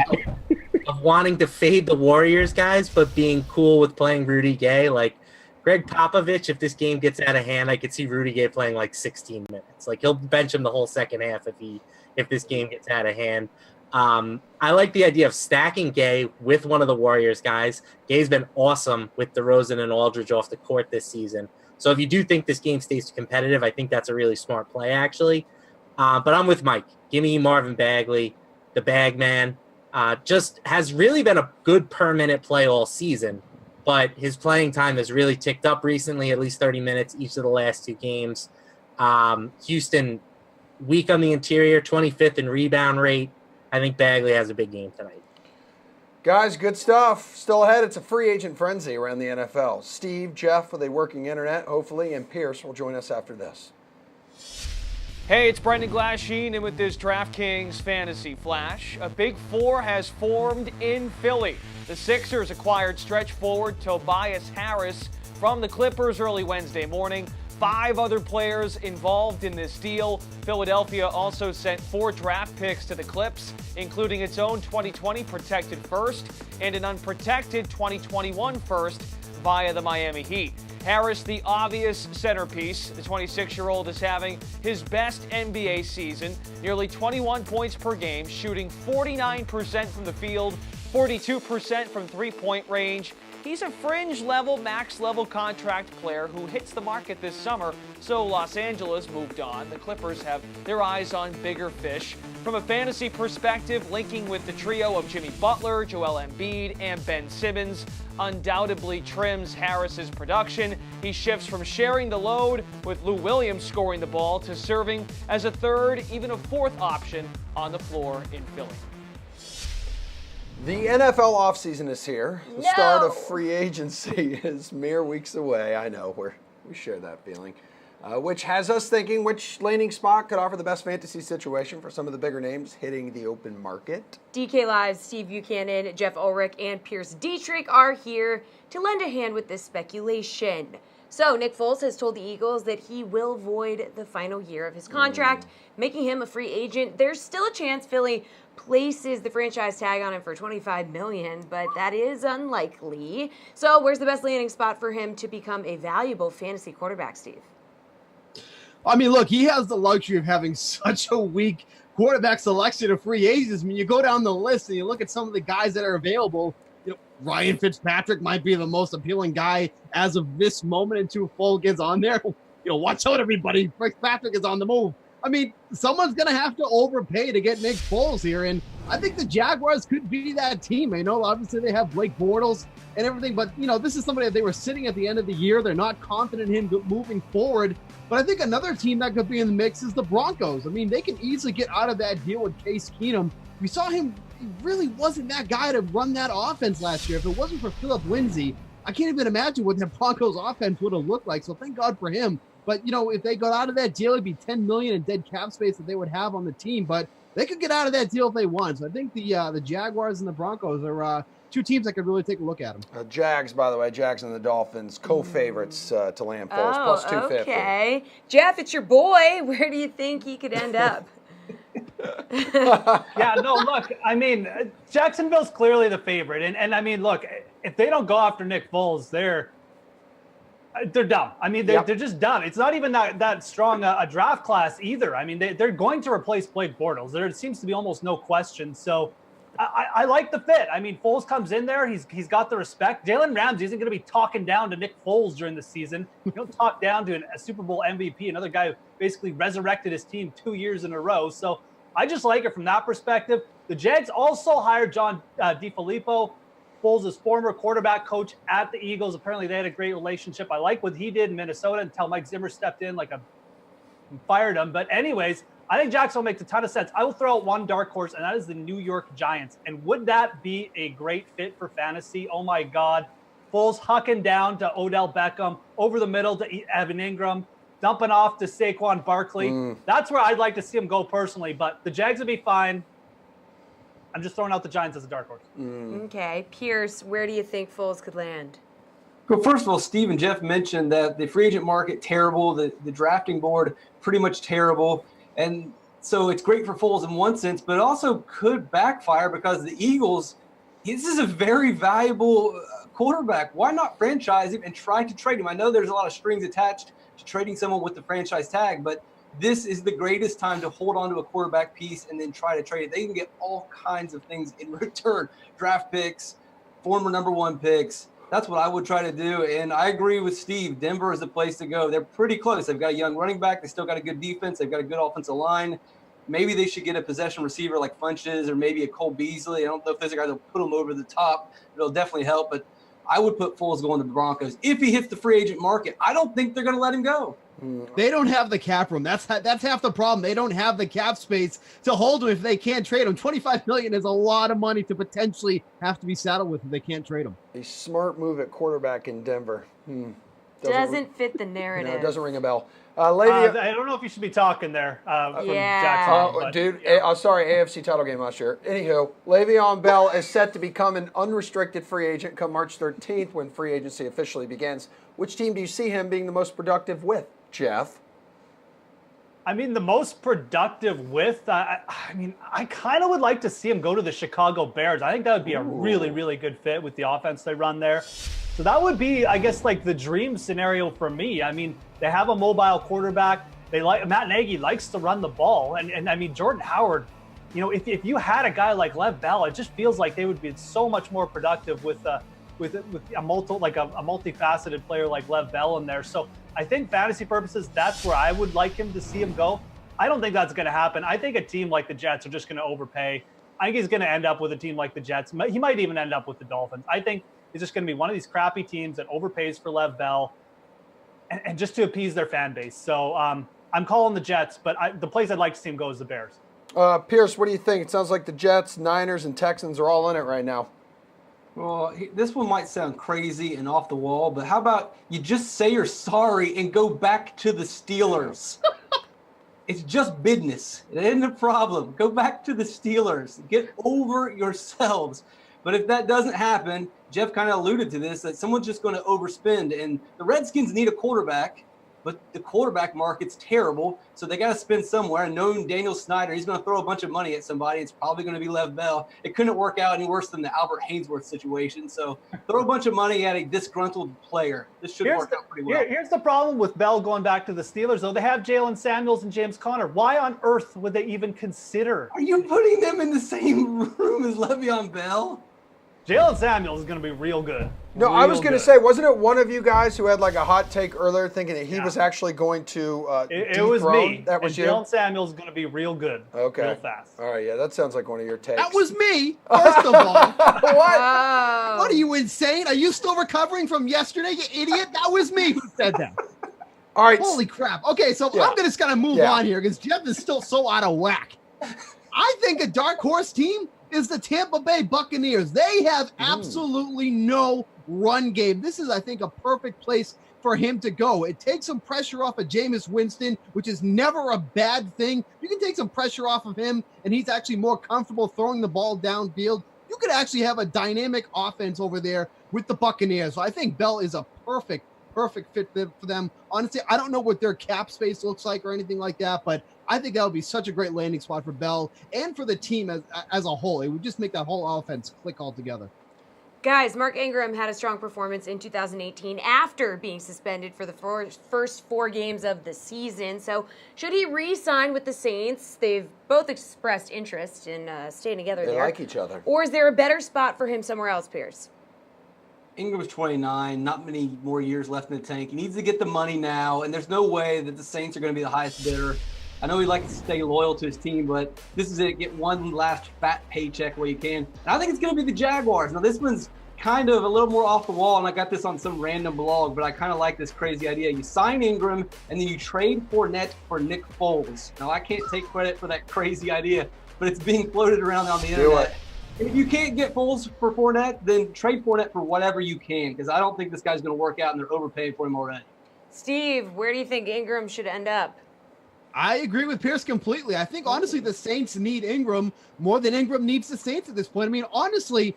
wanting to fade the Warriors guys, but being cool with playing Rudy Gay. Like Greg Popovich, if this game gets out of hand, I could see Rudy Gay playing like 16 minutes. Like he'll bench him the whole second half if this game gets out of hand. I like the idea of stacking Gay with one of the Warriors guys. Gay's been awesome with DeRozan and Aldridge off the court this season. So if you do think this game stays competitive, I think that's a really smart play, actually. But I'm with Mike. Give me Marvin Bagley, the bag man. Just has really been a good per-minute play all season, but his playing time has really ticked up recently, at least 30 minutes each of the last 2 games. Houston, weak on the interior, 25th in rebound rate. I think Bagley has a big game tonight. Guys, good stuff. Still ahead, it's a free agent frenzy around the NFL. Steve, Jeff with a working internet, hopefully, and Pierce will join us after this. Hey, it's Brendan Glasheen, and with this DraftKings Fantasy Flash, a Big Four has formed in Philly. The Sixers acquired stretch forward Tobias Harris from the Clippers early Wednesday morning. 5 other players involved in this deal. Philadelphia also sent 4 draft picks to the Clips, including its own 2020 protected first and an unprotected 2021 first via the Miami Heat. Harris, the obvious centerpiece. The 26-year-old is having his best NBA season, nearly 21 points per game, shooting 49% from the field, 42% from three-point range. He's a fringe-level, max-level contract player who hits the market this summer, so Los Angeles moved on. The Clippers have their eyes on bigger fish. From a fantasy perspective, linking with the trio of Jimmy Butler, Joel Embiid, and Ben Simmons undoubtedly trims Harris's production. He shifts from sharing the load with Lou Williams scoring the ball to serving as a third, even a fourth option on the floor in Philly. The NFL offseason is here. The start of free agency is mere weeks away. I know, we share that feeling. Which has us thinking which landing spot could offer the best fantasy situation for some of the bigger names hitting the open market. DK Live's Steve Buchanan, Jeff Ulrich, and Pierce Dietrich are here to lend a hand with this speculation. So Nick Foles has told the Eagles that he will void the final year of his contract, making him a free agent. There's still a chance Philly places the franchise tag on him for $25 million, but that is unlikely. So where's the best landing spot for him to become a valuable fantasy quarterback, Steve? I mean, look, he has the luxury of having such a weak quarterback selection of free agents. I mean, you go down the list and you look at some of the guys that are available. Ryan Fitzpatrick might be the most appealing guy as of this moment until Foles gets on there. Watch out, everybody. Fitzpatrick is on the move. I mean, someone's going to have to overpay to get Nick Foles here, and I think the Jaguars could be that team. I know, obviously, they have Blake Bortles and everything, but, this is somebody that they were sitting at the end of the year. They're not confident in him moving forward, but I think another team that could be in the mix is the Broncos. I mean, they can easily get out of that deal with Case Keenum. We saw him. He really wasn't that guy to run that offense last year. If it wasn't for Philip Lindsay, I can't even imagine what the Broncos offense would have looked like, so thank God for him. But, if they got out of that deal, it'd be $10 million in dead cap space that they would have on the team. But they could get out of that deal if they want. So I think the Jaguars and the Broncos are 2 teams that could really take a look at them. Jags, by the way, Jags and the Dolphins, co-favorites to land Foles, plus 250. Okay. Jeff, it's your boy. Where do you think he could end up? Yeah, no, look, I mean, Jacksonville's clearly the favorite. And I mean, look, if they don't go after Nick Foles, they're dumb. I mean, they're just dumb. It's not even that strong a draft class either. I mean, they're going to replace Blake Bortles. There seems to be almost no question. So I like the fit. I mean, Foles comes in there. He's got the respect. Jalen Ramsey isn't going to be talking down to Nick Foles during the season. You don't talk down to a Super Bowl MVP, another guy who basically resurrected his team 2 years in a row. So I just like it from that perspective. The Jags also hired John DeFilippo. Foles' former quarterback coach at the Eagles. Apparently, they had a great relationship. I like what he did in Minnesota until Mike Zimmer stepped in fired him. But anyways, I think Jacksonville makes a ton of sense. I will throw out one dark horse, and that is the New York Giants. And would that be a great fit for fantasy? Oh, my God. Foles hucking down to Odell Beckham, over the middle to Evan Ingram, dumping off to Saquon Barkley. That's where I'd like to see him go personally. But the Jags would be fine. I'm just throwing out the Giants as a dark horse. Okay. Pierce, where do you think Foles could land? Well, first of all, Steve and Jeff mentioned that the free agent market, terrible. The drafting board, pretty much terrible. And so it's great for Foles in one sense, but it also could backfire because the Eagles, this is a very valuable quarterback. Why not franchise him and try to trade him? I know there's a lot of strings attached to trading someone with the franchise tag, but this is the greatest time to hold on to a quarterback piece and then try to trade it. They can get all kinds of things in return. Draft picks, former number 1 picks. That's what I would try to do. And I agree with Steve. Denver is the place to go. They're pretty close. They've got a young running back. They still got a good defense. They've got a good offensive line. Maybe they should get a possession receiver like Funches or maybe a Cole Beasley. I don't know if those are guys that will put them over the top. It'll definitely help. But I would put Foles going to the Broncos. If he hits the free agent market, I don't think they're going to let him go. They don't have the cap room. That's half the problem. They don't have the cap space to hold him if they can't trade him. $25 million is a lot of money to potentially have to be saddled with if they can't trade him. A smart move at quarterback in Denver. Doesn't fit the narrative. No, it doesn't ring a bell. Lady, I don't know if you should be talking there from Jacksonville. Dude, sorry, AFC title game last year. Anywho, Le'Veon Bell is set to become an unrestricted free agent come March 13th when free agency officially begins. Which team do you see him being the most productive with, Jeff? I mean, the most productive with, I kind of would like to see him go to the Chicago Bears. I think that would be a really, really good fit with the offense they run there. So that would be, I guess, like the dream scenario for me. I mean, they have a mobile quarterback. Matt Nagy likes to run the ball. And I mean, Jordan Howard, if you had a guy like Lev Bell, it just feels like they would be so much more productive with a multifaceted player like Lev Bell in there. So I think fantasy purposes, that's where I would like him to see him go. I don't think that's going to happen. I think a team like the Jets are just going to overpay. I think he's going to end up with a team like the Jets. He might even end up with the Dolphins. I think he's just going to be one of these crappy teams that overpays for Lev Bell and just to appease their fan base. So I'm calling the Jets, but the place I'd like to see him go is the Bears. Pierce, what do you think? It sounds like the Jets, Niners, and Texans are all in it right now. Well, this one might sound crazy and off the wall, but how about you just say you're sorry and go back to the Steelers? It's just business. It isn't a problem. Go back to the Steelers. Get over yourselves. But if that doesn't happen, Jeff kind of alluded to this, that someone's just going to overspend. And the Redskins need a quarterback, but the quarterback market's terrible, so they got to spend somewhere. And knowing Daniel Snyder, he's going to throw a bunch of money at somebody. It's probably going to be Lev Bell. It couldn't work out any worse than the Albert Haynesworth situation. So throw a bunch of money at a disgruntled player. This should work out pretty well. Here's the problem with Bell going back to the Steelers, though. They have Jalen Samuels and James Conner. Why on earth would they even consider? Are you putting them in the same room as Le'Veon Bell? Jalen Samuels is going to be real good. No, I was going to say, wasn't it one of you guys who had like a hot take earlier thinking that he was actually going to It was me. That was you? Jalen Samuels is going to be real good. Okay. Real fast. All right, yeah, that sounds like one of your takes. That was me, first of all. What? What are you, insane? Are you still recovering from yesterday, you idiot? That was me who said that. All right. Holy crap. Okay, so I'm just going to move on here because Jeff is still so out of whack. I think a dark horse team is the Tampa Bay Buccaneers. They have absolutely no run game. This is, I think, a perfect place for him to go. It takes some pressure off of Jameis Winston, which is never a bad thing. You can take some pressure off of him, and he's actually more comfortable throwing the ball downfield. You could actually have a dynamic offense over there with the Buccaneers. So I think Bell is a perfect fit for them. Honestly, I don't know what their cap space looks like or anything like that, but I think that would be such a great landing spot for Bell and for the team as a whole. It would just make that whole offense click altogether. Guys, Mark Ingram had a strong performance in 2018 after being suspended for the first 4 games of the season. So should he re-sign with the Saints? They've both expressed interest in staying together there. They like each other. Or is there a better spot for him somewhere else, Pierce? Ingram's 29, not many more years left in the tank. He needs to get the money now, and there's no way that the Saints are going to be the highest bidder. I know he'd like to stay loyal to his team, but this is it. Get one last fat paycheck where you can. And I think it's going to be the Jaguars. Now, this one's kind of a little more off the wall, and I got this on some random blog, but I kind of like this crazy idea. You sign Ingram, and then you trade Fournette for Nick Foles. Now, I can't take credit for that crazy idea, but it's being floated around on the internet. If you can't get Foles for Fournette, then trade Fournette for whatever you can, because I don't think this guy's going to work out, and they're overpaying for him already. Steve, where do you think Ingram should end up? I agree with Pierce completely. I think, honestly, the Saints need Ingram more than Ingram needs the Saints at this point. I mean, honestly,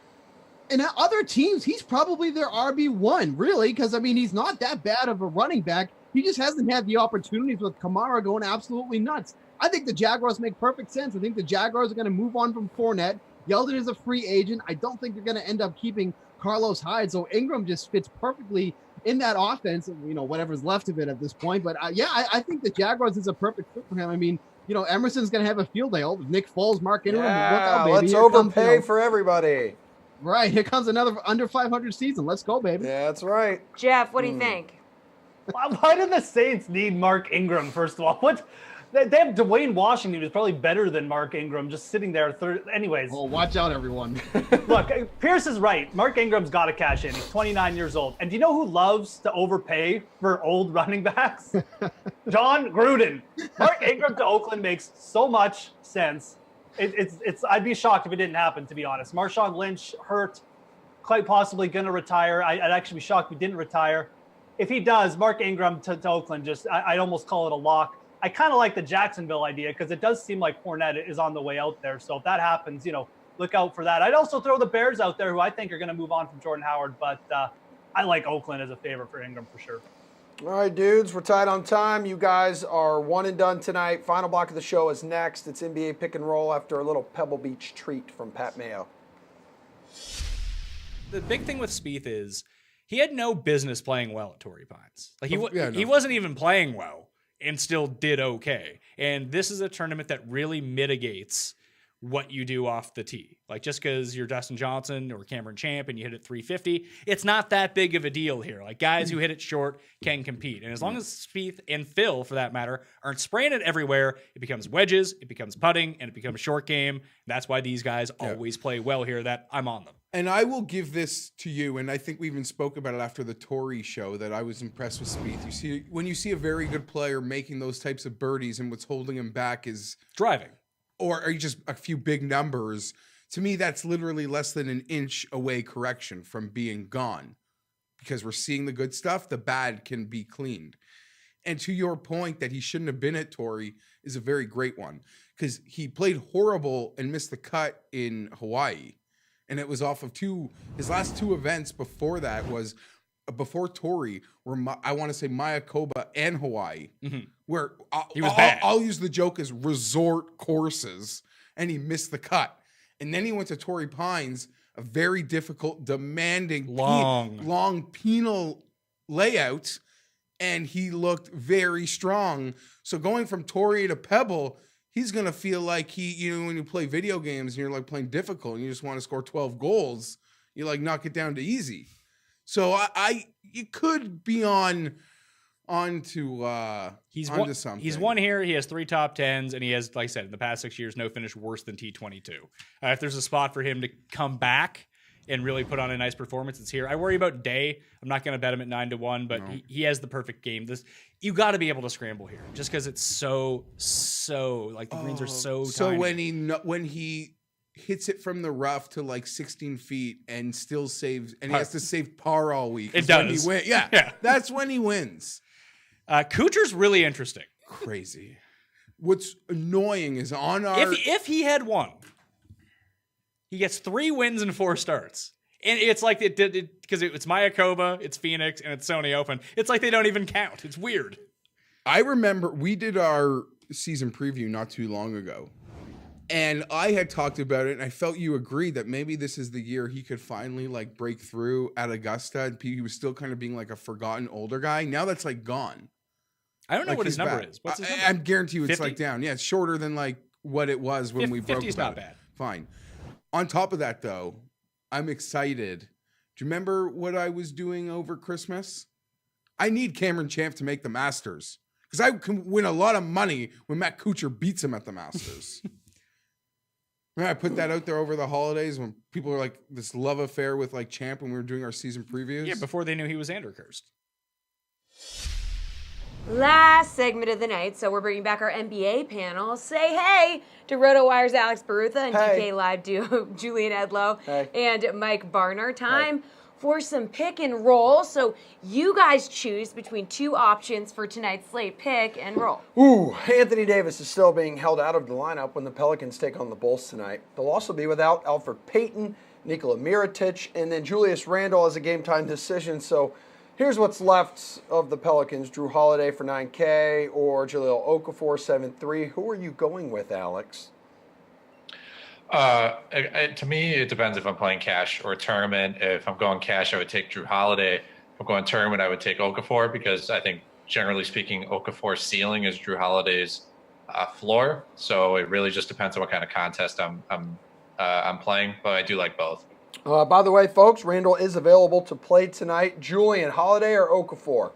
in other teams, he's probably their RB1, really, because, I mean, he's not that bad of a running back. He just hasn't had the opportunities with Kamara going absolutely nuts. I think the Jaguars make perfect sense. I think the Jaguars are going to move on from Fournette. Yeldon is a free agent. I don't think they're going to end up keeping Carlos Hyde, so Ingram just fits perfectly in that offense, whatever's left of it at this point. But I think the Jaguars is a perfect fit for him. I mean, Emerson's going to have a field day. Oh, Nick Foles, Mark Ingram. Yeah, look out, baby. let's Here overpay comes, for everybody. Right. Here comes another under 500 season. Let's go, baby. Yeah, that's right. Jeff, what do you think? Why do the Saints need Mark Ingram, first of all? They have Dwayne Washington, who's probably better than Mark Ingram, just sitting there. Anyways. Oh, watch out, everyone. Look, Pierce is right. Mark Ingram's got to cash in. He's 29 years old. And do you know who loves to overpay for old running backs? John Gruden. Mark Ingram to Oakland makes so much sense. I'd be shocked if it didn't happen, to be honest. Marshawn Lynch hurt, quite possibly going to retire. I'd actually be shocked if he didn't retire. If he does, Mark Ingram to Oakland, I'd almost call it a lock. I kind of like the Jacksonville idea because it does seem like Fournette is on the way out there. So if that happens, look out for that. I'd also throw the Bears out there, who I think are going to move on from Jordan Howard. But I like Oakland as a favorite for Ingram for sure. All right, dudes, we're tight on time. You guys are one and done tonight. Final block of the show is next. It's NBA pick and roll after a little Pebble Beach treat from Pat Mayo. The big thing with Spieth is he had no business playing well at Torrey Pines. Like he wasn't even playing well and still did okay. And this is a tournament that really mitigates what you do off the tee. Like, just because you're Dustin Johnson or Cameron Champ and you hit it 350, it's not that big of a deal here. Like, guys who hit it short can compete. And as long as Spieth and Phil, for that matter, aren't spraying it everywhere, it becomes wedges, it becomes putting, and it becomes short game. That's why these guys always play well here, that I'm on them. And I will give this to you, and I think we even spoke about it after the Torrey show, that I was impressed with Spieth. When you see a very good player making those types of birdies and what's holding him back is driving. Or just a few big numbers. To me, that's literally less than an inch away correction from being gone. Because we're seeing the good stuff, the bad can be cleaned. And to your point that he shouldn't have been at Torrey is a very great one. Because he played horrible and missed the cut in Hawaii. And it was off of his last two events before that was before Torrey, where I want to say Mayakoba and Hawaii, where he was bad. I'll use the joke as resort courses, and he missed the cut. And then he went to Torrey Pines, a very difficult, demanding, long penal layout, and he looked very strong. So going from Torrey to Pebble, he's going to feel like when you play video games and you're like playing difficult and you just want to score 12 goals, you like knock it down to easy. So you could be onto something. He's won here. He has 3 top 10s, and he has, like I said, in the past 6 years, no finish worse than T22. If there's a spot for him to come back and really put on a nice performance, it's here. I worry about Day. I'm not going to bet him at 9-1, but he has the perfect game. You got to be able to scramble here, just because it's so like the greens are so tiny. So when he hits it from the rough to like 16 feet and still saves, and he has to save par all week. It does. Yeah, that's when he wins. Kuchar's really interesting. Crazy. What's annoying is on our... If he had won, he gets 3 wins and 4 starts. And it's like it did because it's Mayakoba, it's Phoenix, and it's Sony Open. It's like they don't even count. It's weird. I remember we did our season preview not too long ago. And I had talked about it, and I felt you agreed that maybe this is the year he could finally like break through at Augusta. And he was still kind of being like a forgotten older guy. Now that's like gone. I don't know what his number is. What's his number? I guarantee you it's 50? like down. Yeah, it's shorter than like what it was when we broke 50's about not bad. Fine. On top of that, though, I'm excited. Do you remember what I was doing over Christmas? I need Cameron Champ to make the Masters because I can win a lot of money when Matt Kuchar beats him at the Masters. Yeah, I put that out there over the holidays when people were like this love affair with like Champ when we were doing our season previews. Yeah, before they knew he was Andrew Cursed. Last segment of the night, so we're bringing back our NBA panel. Say hey to RotoWire's Alex Barutha and Hey. DK Live duo Julian Edlow Hey. and Mike Barner. Time for some pick and roll. So you guys choose between two options for tonight's slate: pick and roll. Ooh, Anthony Davis is still being held out of the lineup when the Pelicans take on the Bulls tonight. They'll also be without Alfred Payton, Nikola Mirotic, and then Julius Randle as a game-time decision. So here's what's left of the Pelicans: Drew Holiday for 9K or Jahlil Okafor 7.3. Who are you going with, Alex? To me, it depends if I'm playing cash or tournament. If I'm going cash, I would take Drew Holiday. If I'm going tournament, I would take Okafor because I think, generally speaking, Okafor's ceiling is Drew Holiday's floor. So it really just depends on what kind of contest I'm playing. But I do like both. By the way, folks, Randall is available to play tonight. Julian, Holiday or Okafor?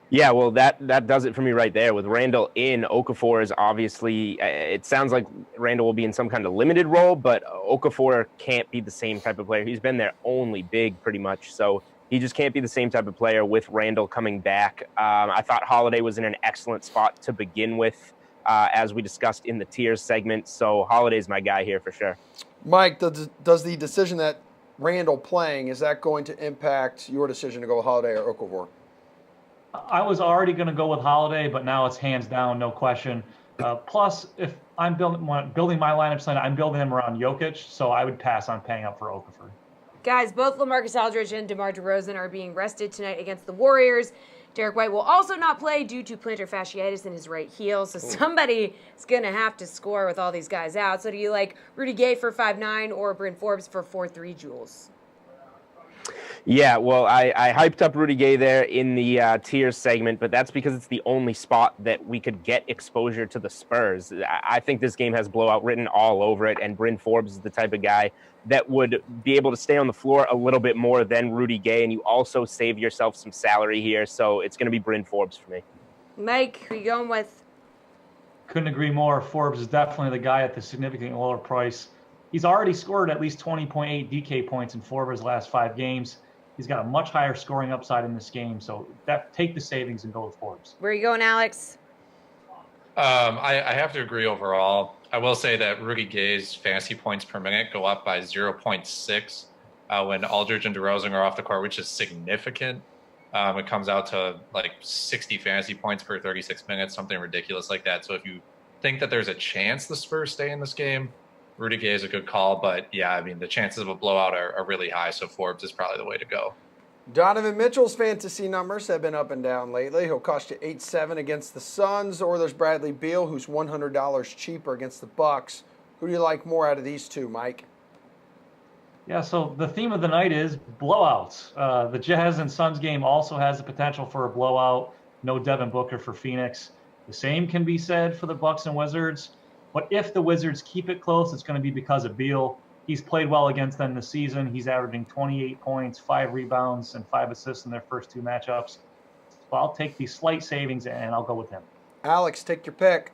Yeah, well, that does it for me right there. With Randall in, Okafor is obviously, it sounds like Randall will be in some kind of limited role, but Okafor can't be the same type of player. He's been their only big pretty much, so he just can't be the same type of player with Randall coming back. I thought Holiday was in an excellent spot to begin with, as we discussed in the tiers segment, so Holiday's my guy here for sure. Mike, does the decision that Randall playing, is that going to impact your decision to go with Holiday or Okafor? I was already going to go with Holiday, but now it's hands down, no question. Plus, if I'm building my lineup tonight, I'm building them around Jokic, so I would pass on paying up for Okafor. Guys, both LaMarcus Aldridge and DeMar DeRozan are being rested tonight against the Warriors. Derek White will also not play due to plantar fasciitis in his right heel, so somebody is going to have to score with all these guys out. So do you like Rudy Gay for 5.9 or Bryn Forbes for 4.3, Jules? Yeah, well, I hyped up Rudy Gay there in the tiers segment, but that's because it's the only spot that we could get exposure to the Spurs. I think this game has blowout written all over it, and Bryn Forbes is the type of guy that would be able to stay on the floor a little bit more than Rudy Gay, and you also save yourself some salary here, so it's going to be Bryn Forbes for me. Mike, who are you going with? Couldn't agree more. Forbes is definitely the guy at the significantly lower price. He's already scored at least 20.8 DK points in 4 of his last 5 games. He's got a much higher scoring upside in this game, so take the savings and go with Forbes. Where are you going, Alex? I have to agree overall. I will say that Rudy Gay's fantasy points per minute go up by 0.6 when Aldridge and DeRozan are off the court, which is significant. It comes out to like 60 fantasy points per 36 minutes, something ridiculous like that. So if you think that there's a chance the Spurs stay in this game, Rudy Gay is a good call, but yeah, I mean, the chances of a blowout are really high, so Forbes is probably the way to go. Donovan Mitchell's fantasy numbers have been up and down lately. He'll cost you 8.7 against the Suns, or there's Bradley Beal, who's $100 cheaper against the Bucks. Who do you like more out of these two, Mike? Yeah, so the theme of the night is blowouts. The Jazz and Suns game also has the potential for a blowout. No Devin Booker for Phoenix. The same can be said for the Bucks and Wizards. But if the Wizards keep it close, it's going to be because of Beal. He's played well against them this season. He's averaging 28 points, 5 rebounds, and 5 assists in their first 2 matchups. So I'll take the slight savings, and I'll go with him. Alex, take your pick.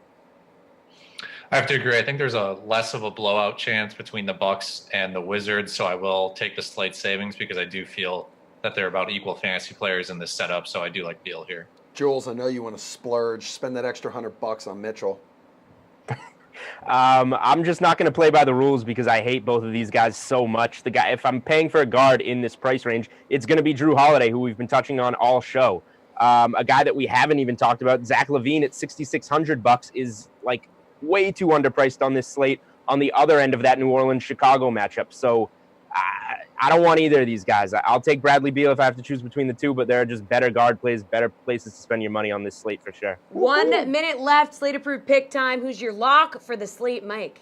I have to agree. I think there's a less of a blowout chance between the Bucks and the Wizards, so I will take the slight savings because I do feel that they're about equal fantasy players in this setup, so I do like Beal here. Jules, I know you want to splurge. Spend that extra $100 on Mitchell. I'm just not going to play by the rules because I hate both of these guys so much. If I'm paying for a guard in this price range, it's going to be Drew Holiday, who we've been touching on all show. A guy that we haven't even talked about, Zach LaVine at $6,600 is like way too underpriced on this slate on the other end of that New Orleans-Chicago matchup. So I don't want either of these guys. I'll take Bradley Beal if I have to choose between the two, but there are just better guard plays, better places to spend your money on this slate for sure. 1 minute left. Slate approved pick time. Who's your lock for the slate, Mike?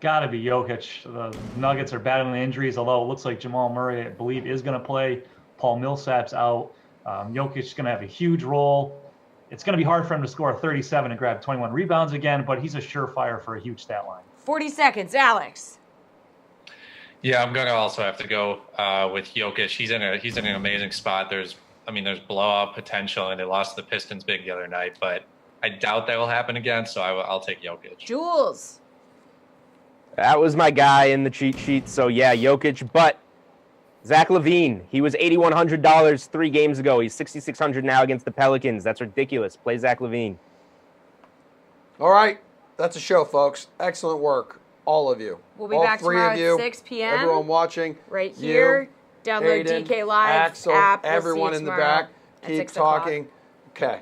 Gotta be Jokic. The Nuggets are battling injuries, although it looks like Jamal Murray, I believe, is going to play. Paul Millsap's out. Jokic's going to have a huge role. It's going to be hard for him to score 37 and grab 21 rebounds again, but he's a surefire for a huge stat line. 40 seconds, Alex. Yeah, I'm gonna also have to go with Jokic. He's in an amazing spot. There's blowout potential, and they lost the Pistons big the other night, but I doubt that will happen again. So I'll take Jokic. Jules. That was my guy in the cheat sheet. So, yeah, Jokic. But Zach LaVine, he was $8,100 3 games ago. He's $6,600 now against the Pelicans. That's ridiculous. Play Zach LaVine. All right. That's a show, folks. Excellent work, all of you. We'll be all back three tomorrow of you, at 6 p.m. Everyone watching. Right here. You, Download Aiden, DK Live Axel, app. We'll see everyone you in the tomorrow back. at Keep 6 o'clock. talking. Okay.